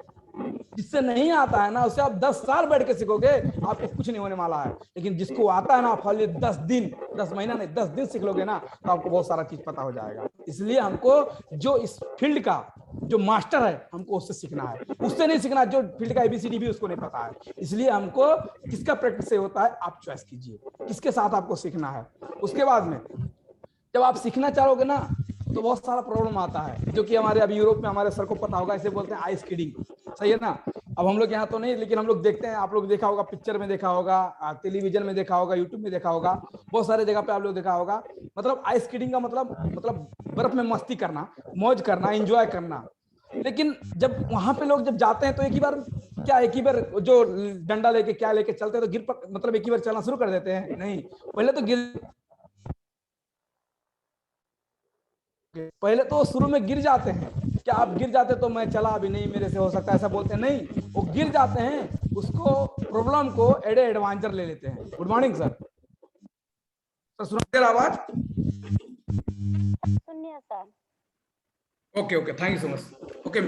जिससे नहीं आता है ना, उससे आप 10 साल बैठ के सीखोगे, आपको कुछ नहीं होने वाला है। लेकिन जिसको आता है ना, आप 10 दिन, 10 महीना नहीं, 10 दिन सीख लोगे ना, तो आपको बहुत सारा चीज पता हो जाएगा। इसलिए हमको जो इस फील्ड का जो मास्टर है, हमको उससे सीखना है, उससे नहीं सीखना जो फील्ड का एबीसीडी भी उसको नहीं पता है। इसलिए हमको किसका प्रैक्टिस से होता है, आप चॉइस कीजिए किसके साथ आपको सीखना है। उसके बाद में जब आप सीखना चाहोगे ना तो बहुत सारा प्रॉब्लम आता है, जो कि हमारे अभी यूरोप में हमारे सर को पता होगा, इसे बोलते हैं आइस किडिंग, सही है ना। अब हम लोग यहाँ तो नहीं, लेकिन हम लोग देखते हैं, आप लोग देखा होगा, पिक्चर में देखा होगा, टेलीविजन में देखा होगा, यूट्यूब में देखा होगा, बहुत सारे जगह पे आप लोग देखा होगा। मतलब आइस किडिंग का मतलब बर्फ में मस्ती करना, मौज करना, एंजॉय करना। लेकिन जब वहां पे लोग जब जाते हैं तो एक ही बार क्या, एक ही बार जो डंडा लेके क्या लेके चलते हैं तो गिर पर, मतलब एक ही बार चलना शुरू कर देते हैं, नहीं, पहले तो पहले तो शुरू में गिर जाते हैं। क्या आप गिर जाते तो मैं चला अभी नहीं, मेरे से हो सकता है, ऐसा बोलते हैं, नहीं, वो गिर जाते हैं, उसको प्रॉब्लम को एडवांचर ले लेते हैं। गुड मॉर्निंग सर, सुनिए आवाज? सुनिए sir. Okay okay, thank you so much. Okay,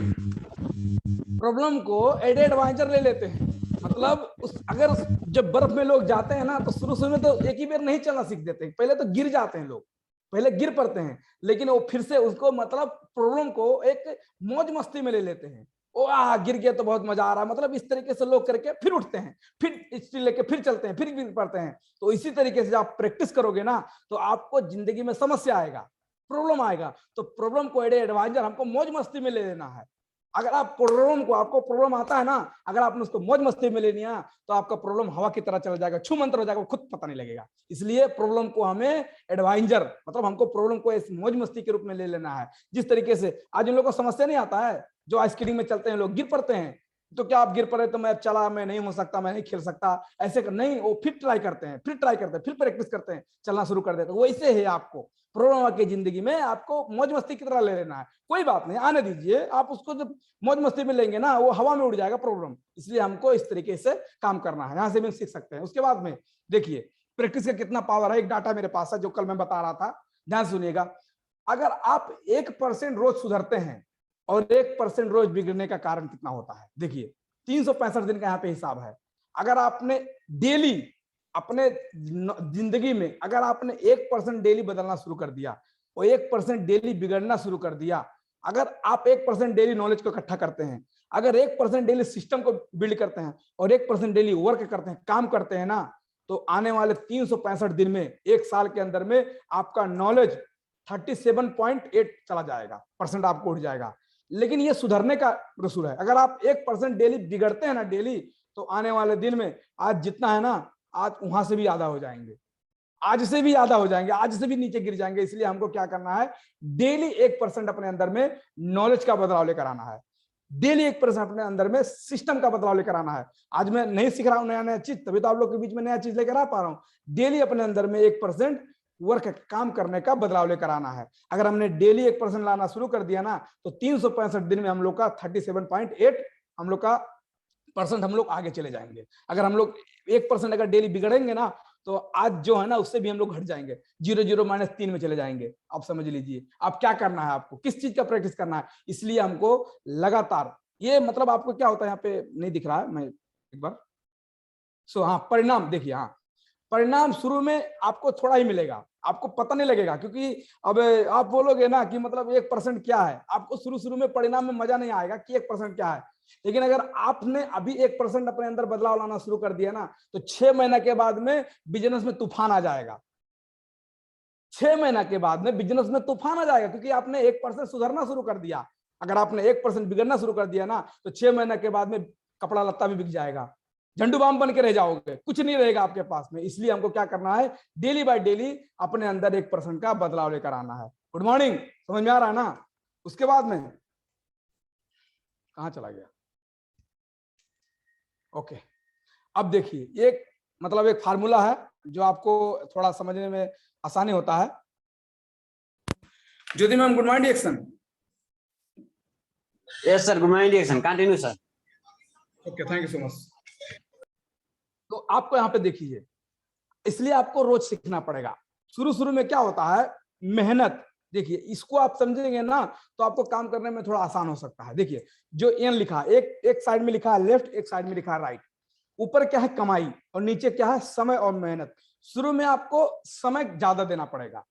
problem को एडवांचर ले लेते हैं, मतलब अगर जब बर्फ में लोग जाते हैं ना तो शुरू में तो एक ही बार नहीं चलना सीख देते, पहले तो गिर जाते हैं लोग, पहले गिर पड़ते हैं, लेकिन वो फिर से उसको मतलब प्रॉब्लम को एक मौज मस्ती में ले लेते हैं। ओ गिर गया तो बहुत मजा आ रहा है, मतलब इस तरीके से लोग करके फिर उठते हैं, फिर स्टील लेके फिर चलते हैं, फिर गिर पड़ते हैं। तो इसी तरीके से जब आप प्रैक्टिस करोगे ना तो आपको जिंदगी में समस्या आएगा, प्रॉब्लम आएगा, तो प्रॉब्लम को एडवांचर हमको मौज मस्ती में ले लेना है। अगर आप प्रॉब्लम को, आपको प्रॉब्लम आता है ना, अगर आपने उसको मौज मस्ती में ले लिया तो आपका प्रॉब्लम हवा की तरह चला जाएगा, छू मंतर हो जाएगा, खुद पता नहीं लगेगा। इसलिए प्रॉब्लम को हमें एडवांचर, मतलब हमको प्रॉब्लम को इस मौज मस्ती के रूप में ले लेना है। जिस तरीके से आज इन लोगों को समस्या नहीं आता है, जो आइस स्केटिंग में चलते हैं लोग, गिर पड़ते हैं, तो क्या आप गिर पड़े तो मैं चला, मैं नहीं हो सकता, मैं नहीं खेल सकता, ऐसे कर नहीं, वो फिर ट्राई करते हैं, फिर ट्राई करते हैं, फिर प्रैक्टिस करते हैं, चलना शुरू कर देते हैं। वैसे है आपको प्रॉब्लम की जिंदगी में आपको मौज मस्ती की तरह ले लेना है, कोई बात नहीं, आने दीजिए, आप उसको जब मौज मस्ती में लेंगे ना वो हवा में उड़ जाएगा प्रॉब्लम। इसलिए हमको इस तरीके से काम करना है, यहाँ से भी सीख सकते हैं। उसके बाद में देखिए प्रैक्टिस का कितना पावर है, एक डाटा मेरे पास है जो कल मैं बता रहा था, ध्यान सुनिएगा। अगर आप 1% रोज सुधरते हैं और 1% रोज बिगड़ने का कारण कितना होता है, देखिए 365 दिन का यहाँ पे हिसाब है। अगर आपने डेली अपने जिंदगी में अगर आपने 1% डेली बदलना शुरू कर दिया और 1% डेली बिगड़ना शुरू कर दिया, अगर आप 1% डेली नॉलेज को इकट्ठा करते हैं, अगर 1% डेली सिस्टम को बिल्ड करते हैं और 1% डेली वर्क करते हैं, काम करते हैं ना, तो आने वाले 365 दिन में, एक साल के अंदर में आपका नॉलेज 37.8 चला जाएगा, परसेंट आपको उठ जाएगा। लेकिन ये सुधरने का रसूल है। अगर आप 1% डेली बिगड़ते हैं ना डेली, तो आने वाले दिन में आज जितना है ना, आज वहां से भी ज्यादा हो जाएंगे, आज से भी ज्यादा हो जाएंगे, आज से भी नीचे गिर जाएंगे। इसलिए हमको क्या करना है, डेली 1% अपने अंदर में नॉलेज का बदलाव लेकर आना है, डेली 1% अपने अंदर में सिस्टम का बदलाव लेकर आना है। आज मैं नहीं सीख रहा हूं नया नया चीज, तभी तो आप लोग के बीच में नया चीज लेकर आ पा रहा हूं। डेली अपने अंदर में 1% वर्क, काम करने का बदलाव लेकर आना है। अगर हमने डेली 1% लाना शुरू कर दिया ना, तो 365 दिन में हम लोग का 37.8 हम लोग का परसेंट हम लोग आगे चले जाएंगे। अगर हम लोग 1% अगर डेली बिगड़ेंगे ना, तो आज जो है ना उससे भी हम लोग घट जाएंगे, 0.0-3 में चले जाएंगे। आप समझ लीजिए आप क्या करना है, आपको किस चीज का प्रैक्टिस करना है। इसलिए हमको लगातार, ये मतलब आपको क्या होता है, यहाँ पे नहीं दिख रहा है, मैं एक बार हाँ परिणाम देखिए, हाँ परिणाम शुरू में आपको थोड़ा ही मिलेगा, आपको पता नहीं लगेगा, क्योंकि अब आप बोलोगे ना कि मतलब 1% क्या है, आपको शुरू में परिणाम में मजा नहीं आएगा कि 1% क्या है। लेकिन अगर आपने अभी 1% अपने अंदर बदलाव लाना शुरू कर दिया ना, तो 6 महीना के बाद में बिजनेस में तूफान आ जाएगा। 6 महीना के बाद में बिजनेस में तूफान आ जाएगा, क्योंकि आपने 1% सुधरना शुरू कर दिया। अगर आपने 1% बिगड़ना शुरू कर दिया ना, तो 6 महीना के बाद में कपड़ा लत्ता भी बिक जाएगा, झंडू बाम बन के रह जाओगे, कुछ नहीं रहेगा आपके पास में। इसलिए हमको क्या करना है, डेली बाय डेली अपने अंदर 1% का बदलाव लेकर आना है। गुड मॉर्निंग, समझ में आ रहा है ना। उसके बाद में कहां चला गया, ओके। अब देखिए एक मतलब एक फार्मूला है जो आपको थोड़ा समझने में आसानी होता है। Jyoti ma'am good morning action. Yes sir, good morning action, continue sir. Okay, thank you so much. तो आपको यहाँ पे देखिए, इसलिए आपको रोज सीखना पड़ेगा। शुरू में क्या होता है, मेहनत। देखिए इसको आप समझेंगे ना तो आपको काम करने में थोड़ा आसान हो सकता है। देखिए जो एन लिखा है, एक साइड में लिखा है लेफ्ट, एक साइड में लिखा है राइट। ऊपर क्या है, कमाई, और नीचे क्या है, समय और मेहनत। शुरू में आपको समय ज्यादा देना पड़ेगा,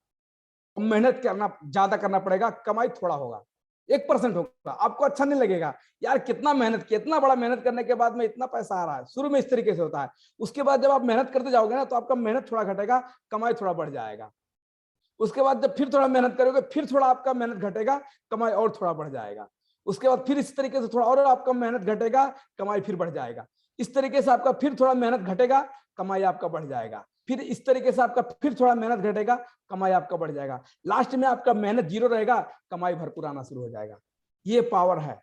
मेहनत करना ज्यादा करना पड़ेगा, कमाई थोड़ा होगा, 1% होगा। आपको अच्छा नहीं लगेगा, यार कितना मेहनत किया, इतना बड़ा मेहनत करने के बाद में इतना पैसा आ रहा है। शुरू में इस तरीके से होता है। उसके बाद जब आप मेहनत करते जाओगे ना, तो आपका मेहनत थोड़ा घटेगा, कमाई थोड़ा बढ़ जाएगा। उसके बाद जब फिर थोड़ा मेहनत करोगे, फिर थोड़ा आपका मेहनत घटेगा, कमाई और थोड़ा बढ़ जाएगा। उसके बाद फिर इस तरीके से थोड़ा और आपका मेहनत घटेगा, कमाई फिर बढ़ जाएगा। इस तरीके से आपका फिर थोड़ा मेहनत घटेगा, कमाई आपका बढ़ जाएगा। फिर इस तरीके से आपका फिर थोड़ा मेहनत घटेगा, कमाई आपका बढ़ जाएगा। लास्ट में आपका मेहनत जीरो रहेगा, कमाई भरपूर आना शुरू हो जाएगा। ये पावर है,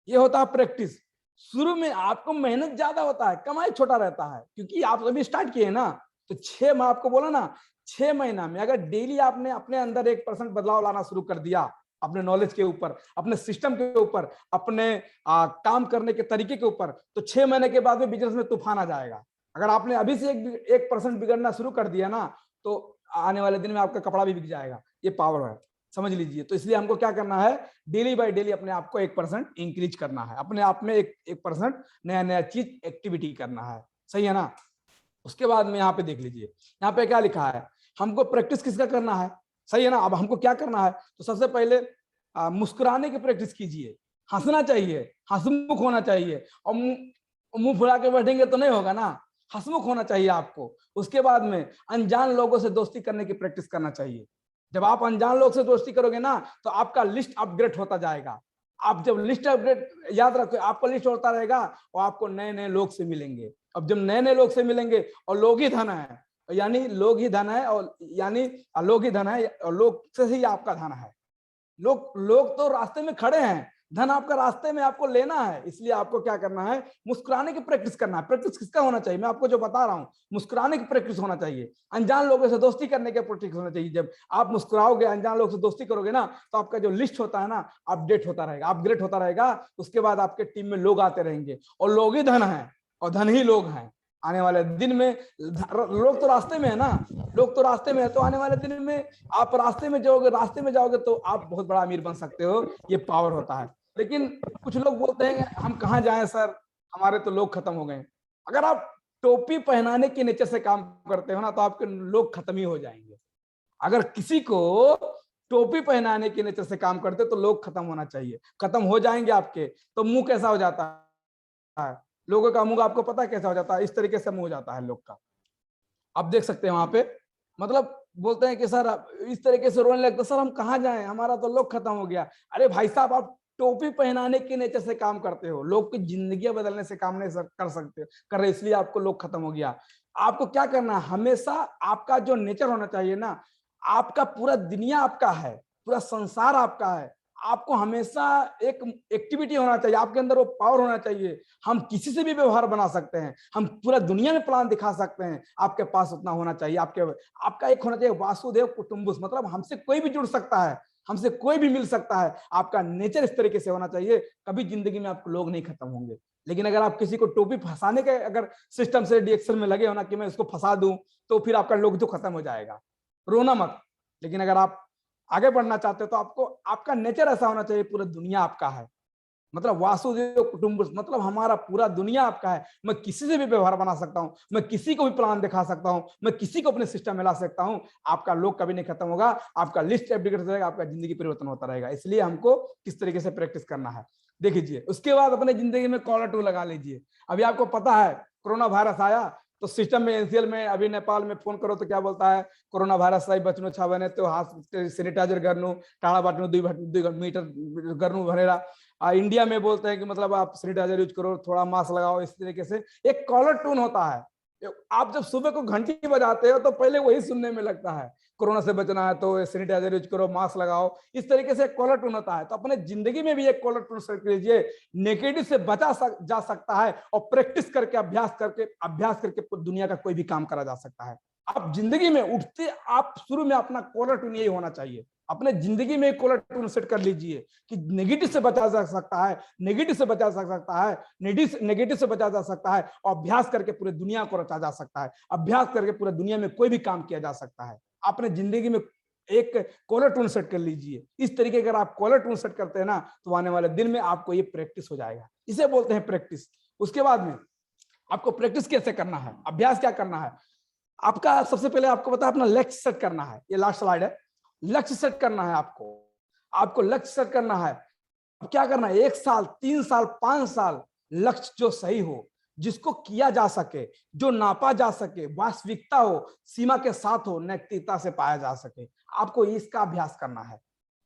ये होता है प्रैक्टिस। शुरू में आपको मेहनत ज्यादा होता है, कमाई छोटा रहता है, क्योंकि आप अभी स्टार्ट किए ना। तो 6 माह, आपको बोला ना, 6 महीना में अगर डेली आपने अपने अंदर 1% बदलाव लाना शुरू कर दिया, अपने नॉलेज के ऊपर, अपने सिस्टम के ऊपर, अपने काम करने के तरीके के ऊपर, तो 6 महीने के बाद में बिजनेस में तूफान आ जाएगा। अगर आपने अभी से 1% बिगड़ना शुरू कर दिया ना, तो आने वाले दिन में आपका कपड़ा भी बिक जाएगा। ये पावर है, समझ लीजिए। तो इसलिए हमको क्या करना है, डेली बाय डेली अपने आप को 1% इंक्रीज करना है, अपने आप में 1% नया नया चीज एक्टिविटी करना है। सही है ना। उसके बाद में यहाँ पे देख लीजिए, यहाँ पे क्या लिखा है, हमको प्रैक्टिस किसका करना है। सही है ना। अब हमको क्या करना है, तो सबसे पहले मुस्कुराने की प्रैक्टिस कीजिए। हंसना चाहिए, हंसमुख होना चाहिए। और मुंह फुला के बैठेंगे तो नहीं होगा ना, हंसमुख होना चाहिए आपको। उसके बाद में अनजान लोगों से दोस्ती करने की प्रैक्टिस करना चाहिए। जब आप अनजान लोग से दोस्ती करोगे ना, तो आपका लिस्ट अपग्रेड होता जाएगा। आप जब लिस्ट अपग्रेड, याद रखो, आपका लिस्ट होता रहेगा और आपको नए नए लोग से मिलेंगे। अब जब नए नए लोग से मिलेंगे, और लोग ही धन है, यानी लोग ही धन है, और यानी लोग ही धन है, और लोग से ही आपका धन है। लोग तो रास्ते में खड़े हैं, धन आपका रास्ते में आपको लेना है। इसलिए आपको क्या करना है, मुस्कुराने की प्रैक्टिस करना है। प्रैक्टिस किसका होना चाहिए, मैं आपको जो बता रहा हूं, मुस्कुराने की प्रैक्टिस होना चाहिए। अनजान लोगों से दोस्ती करने की प्रैक्टिस होना चाहिए। जब आप मुस्कुराओगे, अनजान लोगों से दोस्ती करोगे ना, तो आपका जो लिस्ट होता है ना, अपडेट होता रहेगा, अपग्रेड होता रहेगा। उसके बाद आपके टीम में लोग आते रहेंगे, और लोग ही धन है, और धन ही लोग हैं। आने वाले दिन में लोग तो रास्ते में है ना, लोग तो रास्ते में है, तो आने वाले दिन में आप रास्ते में जाओगे तो आप बहुत बड़ा अमीर बन सकते हो। ये पावर होता है। लेकिन कुछ लोग बोलते हैं हम कहाँ जाएं सर, हमारे तो लोग खत्म हो गए। अगर आप टोपी पहनाने के नेचर से काम करते हो ना, तो आपके लोग खत्म ही हो जाएंगे। अगर किसी को टोपी पहनाने के नेचर से काम करते तो लोग खत्म होना चाहिए, खत्म हो जाएंगे आपके। तो मुंह कैसा हो जाता है लोगों का, मुंह आपको पता है कैसा हो जाता है, इस तरीके से मुंह हो जाता है लोग का। आप देख सकते हैं वहां पे, मतलब बोलते हैं कि सर इस तरीके से रोने लगते, सर हम कहाँ जाएं, हमारा तो लोग खत्म हो गया। अरे भाई साहब, आप टोपी पहनाने के नेचर से काम करते हो, लोग की जिंदगी बदलने से काम नहीं कर सकते, कर रहे, इसलिए आपको लोग खत्म हो गया। आपको क्या करना है, हमेशा आपका जो नेचर होना चाहिए ना, आपका पूरा दुनिया आपका है, पूरा संसार आपका है। आपको हमेशा एक एक्टिविटी होना चाहिए, आपके अंदर वो पावर होना चाहिए। हम किसी से भी व्यवहार बना सकते हैं, हम पूरा दुनिया में प्लान दिखा सकते हैं, आपके पास उतना होना चाहिए। आपका एक होना चाहिए वासुदेव कुटुंबुस, मतलब हमसे कोई भी जुड़ सकता है, हमसे कोई भी मिल सकता है। आपका नेचर इस तरीके से होना चाहिए, कभी जिंदगी में आपको लोग नहीं खत्म होंगे। लेकिन अगर आप किसी को टोपी फंसाने के अगर सिस्टम से डिएक्शन में लगे हो ना, कि मैं इसको फंसा दूं, तो फिर आपका लोग तो खत्म हो जाएगा। रोना मत। लेकिन अगर आप आगे बढ़ना चाहते हो, तो आपको आपका नेचर ऐसा होना चाहिए, पूरा दुनिया आपका है, मतलब वासुदेव कुटुंबुस, मतलब हमारा पूरा दुनिया आपका है। मैं किसी से भी व्यवहार बना सकता हूं, मैं किसी को भी प्लान दिखा सकता हूं, मैं किसी को अपने सिस्टम में ला सकता हूं। आपका लोग कभी नहीं खत्म होगा, आपका लिस्ट अपडेट रहेगा, आपका जिंदगी परिवर्तन होता रहेगा। इसलिए हमको किस तरीके से प्रैक्टिस करना है देख लीजिए। उसके बाद अपने जिंदगी में कॉलर टू लगा लीजिए। अभी आपको पता है कोरोना वायरस आया, तो सिस्टम में एनसीएल में अभी नेपाल में फोन करो तो क्या बोलता है, कोरोना वायरस सही बचनो छावने, तो हाथ सैनिटाइजर करनू, टाड़ा बाटनू 2 मीटर करनू भरेरा। इंडिया में बोलते हैं कि मतलब आप सैनिटाइजर यूज करो, थोड़ा मास्क लगाओ। इस तरीके से एक कॉलर टून होता है। आप जब सुबह को घंटी बजाते हो, तो पहले वही सुनने में लगता है, कोरोना से बचना है तो सैनिटाइजर यूज करो, मास्क लगाओ। इस तरीके से कॉलर टून होता है। तो अपने जिंदगी में भी एक कॉलर टून सेट कीजिए, नेगेटिव से बचा जा सकता है, और प्रैक्टिस करके, अभ्यास करके दुनिया का कोई भी काम करा जा सकता है। आप जिंदगी में उठते, आप शुरू में अपना कॉलर टून यही होना चाहिए। अपने जिंदगी में कॉलर टून सेट कर लीजिए कि नेगेटिव से बचा जा सकता है, नेगेटिव से बचा जा सकता है, नेगेटिव से बचा जा सकता है, और अभ्यास करके पूरे दुनिया को रचा जा सकता है, अभ्यास करके पूरे दुनिया में कोई भी काम किया जा सकता है। अपने जिंदगी में एक कॉलर टून सेट कर लीजिए। इस तरीके अगर आप कॉलर टून सेट करते हैं ना, तो आने वाले दिन में आपको ये प्रैक्टिस हो जाएगा। इसे बोलते हैं प्रैक्टिस। उसके बाद में आपको प्रैक्टिस कैसे करना है, अभ्यास क्या करना है, आपका सबसे पहले आपको पता है अपना लक्ष्य सेट करना है। ये लास्ट स्लाइड है। लक्ष्य सेट करना है आपको लक्ष्य सेट करना है। अब क्या करना है, 1 साल, 3 साल, 5 साल, लक्ष्य जो सही हो। जिसको किया जा सके, जो नापा जा सके, वास्तविकता हो, सीमा के साथ हो, नैतिकता से पाया जा सके। आपको इसका अभ्यास करना है।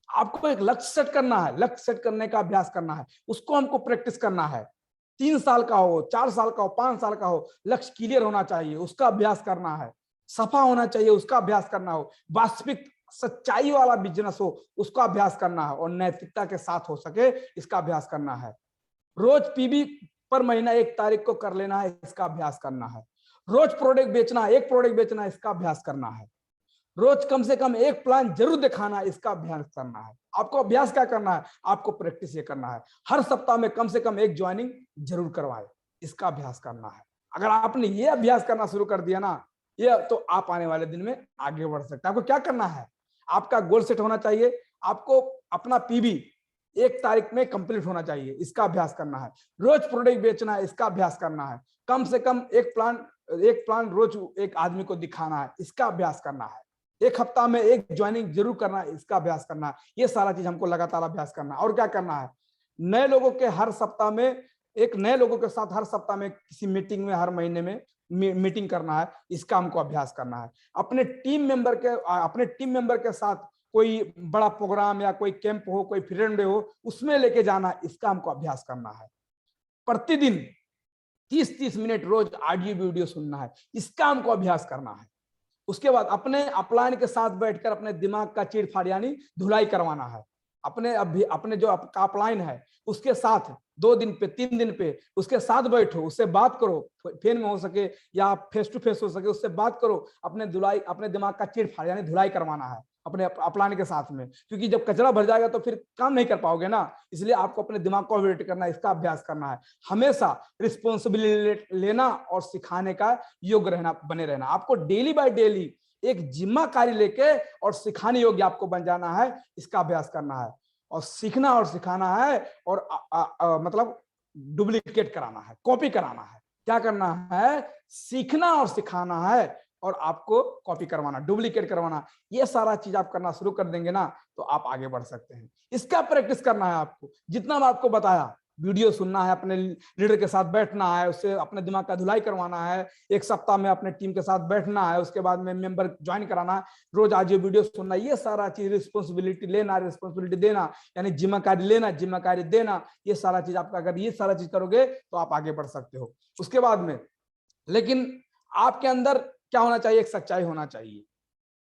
आपको एक लक्ष्य सेट करना है, लक्ष्य सेट करने का अभ्यास करना है, उसको हमको प्रैक्टिस करना है। 3 साल का हो, 4 साल का हो, 5 साल का हो, लक्ष्य क्लियर होना चाहिए, उसका अभ्यास करना है। सफा होना चाहिए, उसका अभ्यास करना हो। वास्तविक सच्चाई वाला बिजनेस हो, उसका अभ्यास करना है, और नैतिकता के साथ हो सके, इसका अभ्यास करना है। रोज पीबी पर महीना 1 तारीख को कर लेना है, इसका अभ्यास करना है। रोज प्रोडक्ट बेचना है, 1 प्रोडक्ट बेचना है, इसका अभ्यास करना है। रोज कम से कम 1 प्लान जरूर दिखाना है, इसका अभ्यास करना है। आपको अभ्यास क्या करना है? आपको प्रैक्टिस ये करना है, हर सप्ताह में कम से कम 1 ज्वाइनिंग जरूर करवाए, इसका अभ्यास करना है। अगर आपने ये अभ्यास करना शुरू कर दिया ना, ये तो आप आने वाले दिन में आगे बढ़ सकते हैं। आपको क्या करना है? आपका गोल सेट होना चाहिए, आपको अपना पीबी 1 तारीख में कंप्लीट होना चाहिए, इसका अभ्यास करना है। रोज प्रोडक्ट बेचना है, इसका अभ्यास करना है। कम से कम 1 प्लान रोज एक आदमी को दिखाना है, इसका अभ्यास करना है। 1 हफ्ता में 1 ज्वाइनिंग जरूर करना है, इसका अभ्यास करना है। ये सारा चीज हमको लगातार अभ्यास करना है। और क्या करना है? नए लोगों के हर सप्ताह में, एक नए लोगों के साथ हर सप्ताह में किसी मीटिंग में, हर महीने में मीटिंग करना है, इसका हमको अभ्यास करना है। अपने टीम मेंबर के साथ कोई बड़ा प्रोग्राम या कोई कैंप हो, कोई फ्रेंड हो, उसमें लेके जाना, इसका हमको अभ्यास करना है। प्रतिदिन 30-30 मिनट रोज ऑडियो वीडियो सुनना है, इसका हमको अभ्यास करना है। उसके बाद अपने अपलाइन के साथ बैठकर अपने दिमाग का चीड़-फाड़ यानी धुलाई करवाना है। अपने जो आपका अपलाइन है, उसके साथ 2 दिन पे, 3 दिन पे उसके साथ बैठो, उससे बात करो, फोन में हो सके या फेस टू फेस हो सके, उससे बात करो। अपने दिमाग का चीड़-फाड़ यानी धुलाई करवाना है अपने अपलाइन के साथ में, क्योंकि जब कचरा भर जाएगा तो फिर काम नहीं कर पाओगे ना। इसलिए आपको अपने दिमाग को अपडेट करना है, इसका अभ्यास करना है। हमेशा रिस्पॉन्सिबिलिटी लेना और सिखाने का योग्य रहना, बने रहना। आपको डेली बाय डेली एक जिम्मेदारी लेके और सिखाने योग्य आपको बन जाना है, इसका अभ्यास करना है। और सीखना और सिखाना है, और मतलब डुप्लीकेट कराना है, कॉपी कराना है। क्या करना है? सीखना और सिखाना है, और आपको कॉपी करवाना, डुप्लीकेट करवाना। ये सारा चीज आप करना शुरू कर देंगे ना, तो आप आगे बढ़ सकते हैं। इसका प्रैक्टिस करना है आपको। जितना मैं आपको बताया, वीडियो सुनना है, अपने लीडर के साथ बैठना है, उससे अपने दिमाग का धुलाई करवाना है, 1 सप्ताह में अपने टीम के साथ बैठना है, उसके बाद में मेंबर ज्वाइन कराना, रोज आज ये वीडियो सुनना। ये सारा चीज रिस्पॉन्सिबिलिटी लेना, रिस्पॉन्सिबिलिटी देना, यानी जिम्मेदारी लेना, जिम्मेदारी देना। ये सारा चीज आपका, अगर ये सारा चीज करोगे तो आप आगे बढ़ सकते हो। उसके बाद में लेकिन आपके अंदर क्या होना चाहिए? एक सच्चाई होना चाहिए।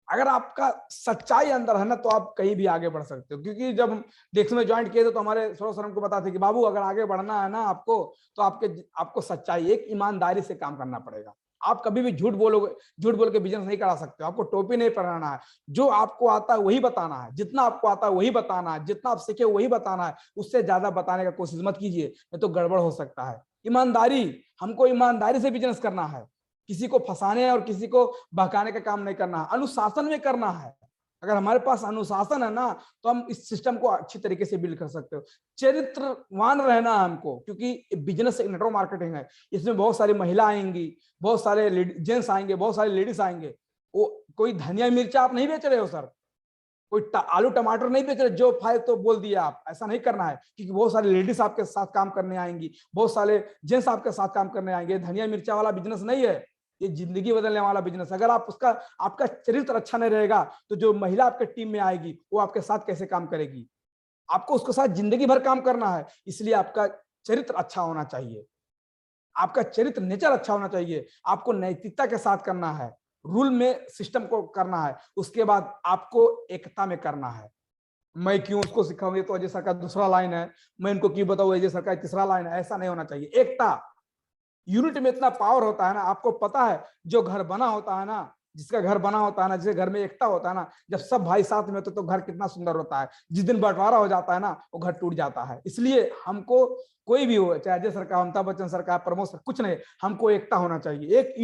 अगर आपका सच्चाई अंदर है ना, तो आप कहीं भी आगे बढ़ सकते हो। क्योंकि जब हम डेक्स में ज्वाइन किए थे तो हमारे सर हमको बताते कि बाबू, अगर आगे बढ़ना है ना आपको, तो आपको सच्चाई, एक ईमानदारी से काम करना पड़ेगा। आप कभी भी झूठ बोल के बिजनेस नहीं करा सकते हो। आपको टोपी नहीं पहनाना है। जो आपको आता है वही बताना है, जितना आपको आता है वही बताना है, जितना आप सीखे वही बताना है। उससे ज्यादा बताने का कोशिश मत कीजिए, नहीं तो गड़बड़ हो सकता है। ईमानदारी, हमको ईमानदारी से बिजनेस करना है। किसी को फंसाने और किसी को बहकाने का काम नहीं करना है, अनुशासन में करना है। अगर हमारे पास अनुशासन है ना, तो हम इस सिस्टम को अच्छी तरीके से बिल्ड कर सकते हो। चरित्रवान रहना है हमको, क्योंकि बिजनेस एक नेटवर्क मार्केटिंग है। इसमें बहुत सारी महिला आएंगी, बहुत सारे जेंट्स आएंगे, बहुत सारे लेडीज आएंगे। वो कोई धनिया मिर्चा आप नहीं बेच रहे हो सर, कोई आलू टमाटर नहीं बेच रहे, जो फायदे तो बोल दिया आप। ऐसा नहीं करना है, क्योंकि बहुत सारे लेडीज आपके साथ काम करने आएंगी, बहुत सारे जेंट्स आपके साथ काम करने आएंगे। धनिया मिर्चा वाला बिजनेस नहीं है, ये जिंदगी बदलने वाला बिजनेस। अगर आपका चरित्र अच्छा नहीं रहेगा, तो जो महिला आपके टीम में आएगी वो आपके साथ कैसे काम करेगी? आपको उसके साथ जिंदगी भर काम करना है। इसलिए आपका चरित्र अच्छा होना चाहिए, आपका चरित्र नेचर अच्छा होना चाहिए। आपको नैतिकता के साथ करना है, रूल में सिस्टम को करना है। उसके बाद आपको एकता में करना है। मैं क्यों उसको सिखाऊंगी तो अजय सर का दूसरा लाइन है, मैं इनको क्यों बताऊं अजय सर का तीसरा लाइन है। ऐसा नहीं होना चाहिए। एकता, यूनिट में इतना पावर होता है ना। आपको पता है, जो घर बना होता है ना, जिसका घर बना होता है ना, जिसके घर में एकता होता है ना, जब सब भाई साथ में होते तो घर कितना सुंदर होता है। जिस दिन बंटवारा हो जाता है ना, वो घर टूट जाता है। इसलिए हमको, कोई भी हो, चाहे अजय सर का, अमिताभ बच्चन सर का, प्रमोद सर, कुछ नहीं, हमको एकता होना चाहिए। एक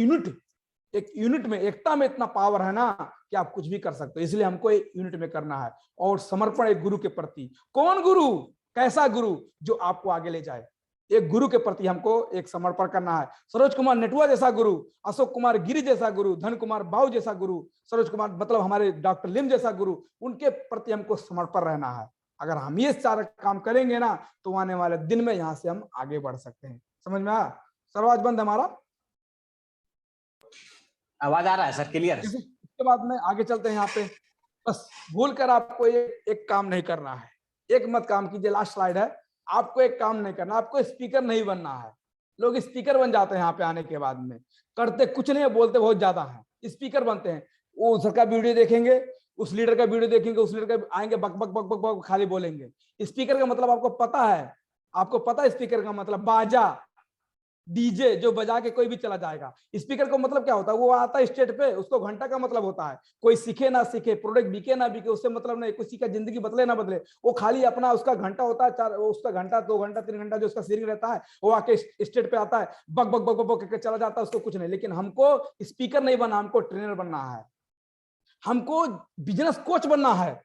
यूनिट में, एकता में इतना पावर है ना कि आप कुछ भी कर सकते हो। इसलिए हमको एक यूनिट में करना है। और समर्पण एक गुरु के प्रति। कौन गुरु? कैसा गुरु? जो आपको आगे ले जाए। एक गुरु के प्रति हमको एक समर्पण करना है। सरोज कुमार नेटुआ जैसा गुरु, अशोक कुमार गिरी जैसा गुरु, धन कुमार बाऊ जैसा गुरु, सरोज कुमार मतलब हमारे डॉक्टर लिम जैसा गुरु, उनके प्रति हमको समर्पण रहना है। अगर हम ये सारा काम करेंगे ना, तो आने वाले दिन में यहाँ से हम आगे बढ़ सकते हैं। समझ में आया? सर आवाज बंद है हमारा? आवाज आ रहा है सर, क्लियर। इसके बाद में आगे चलते हैं यहाँ पे। बस भूल कर आपको एक काम नहीं करना है, एक मत काम कीजिए, लास्ट स्लाइड है। आपको एक काम नहीं करना, आपको स्पीकर नहीं बनना है। लोग स्पीकर बन जाते हैं यहाँ पे आने के बाद में, करते कुछ नहीं है, बोलते बहुत ज्यादा है, स्पीकर बनते हैं। वो उसका वीडियो देखेंगे, उस लीडर का वीडियो देखेंगे, उस लीडर का आएंगे, बक बक बक बक बक खाली बोलेंगे। स्पीकर का मतलब आपको पता है? आपको पता है स्पीकर का मतलब? बाजा, डीजे जो बजा के कोई भी चला जाएगा। स्पीकर का मतलब क्या होता है? वो आता है स्टेट पे, उसको घंटा का मतलब होता है। कोई सीखे ना सीखे, प्रोडक्ट बिके ना बिके, उससे मतलब नहीं, किसी का जिंदगी बदले ना बदले, वो खाली अपना उसका घंटा होता है, उसका घंटा 2 घंटा 3 घंटा जो उसका सीरिंग रहता है, वो आके स्टेट पे आता है, बक बक बक बक करके चला जाता है, उसको कुछ नहीं। लेकिन हमको स्पीकर नहीं बनना, हमको ट्रेनर बनना है, हमको बिजनेस कोच बनना है,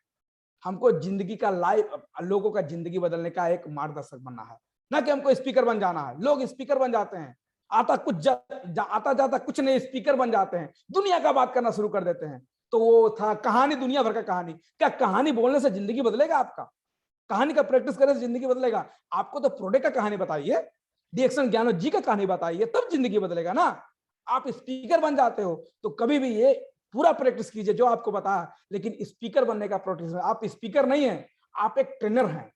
हमको जिंदगी का लाइफ, लोगों का जिंदगी बदलने का एक मार्गदर्शक बनना है, ना कि हमको स्पीकर बन जाना है। लोग स्पीकर बन जाते हैं, आता जाता कुछ नहीं, स्पीकर बन जाते हैं, दुनिया का बात करना शुरू कर देते हैं। तो वो था कहानी, दुनिया भर का कहानी। क्या कहानी बोलने से जिंदगी बदलेगा आपका? कहानी का प्रैक्टिस करने से जिंदगी बदलेगा? आपको तो प्रोडक्ट का कहानी बताइए, डिएक्शन ज्ञानो जी का कहानी बताइए, तब जिंदगी बदलेगा ना। आप स्पीकर बन जाते हो तो कभी भी ये पूरा प्रैक्टिस कीजिए जो आपको बता। लेकिन स्पीकर बनने का प्रैक्टिस, आप स्पीकर नहीं है, आप एक ट्रेनर हैं,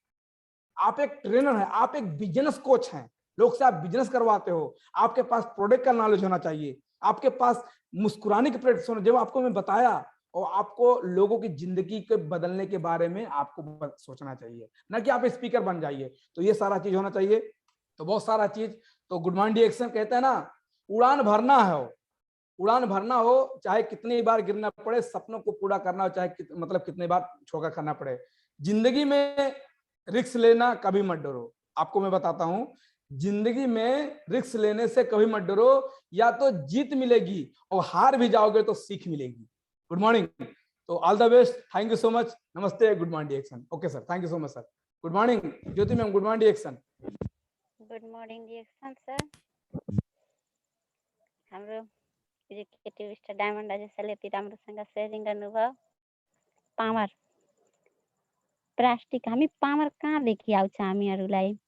आप एक ट्रेनर हैं, आप एक बिजनेस कोच हैं। लोग से आप बिजनेस करवाते हो, आपके पास प्रोडक्ट का नॉलेज होना चाहिए, आपके पास मुस्कुराने की प्रैक्टिस होना। जब आपको मैं बताया, और आपको लोगों की जिंदगी के बदलने के बारे में आपको सोचना चाहिए, ना कि आप स्पीकर बन जाइए। तो ये सारा चीज होना चाहिए, तो बहुत सारा चीज। तो गुड मॉर्निंग एक्शन कहते हैं ना, उड़ान भरना है, उड़ान भरना हो, चाहे कितनी बार गिरना पड़े, सपनों को पूरा करना हो, चाहे मतलब कितनी बार ठोकर खाना पड़े। जिंदगी में रिस्क लेना कभी मत डरो। आपको मैं बताता हूं, जिंदगी में रिस्क लेने से कभी मत डरो, या तो जीत मिलेगी, और हार भी जाओगे तो सीख मिलेगी। गुड मॉर्निंग, तो all the best, thank you so much, नमस्ते, good morning action. Okay sir, thank you so much sir. Good morning Jyoti ma'am, good morning action. Good morning action sir. हाम्रो एक्जिक्युटिभ स्टार डायमन्ड राजेशले राम्रोसँग सेयरिङ गर्नुभयो। पावर प्लास्टिक, हामी पावर कहाँदेखि आउँछ हामीहरूलाई?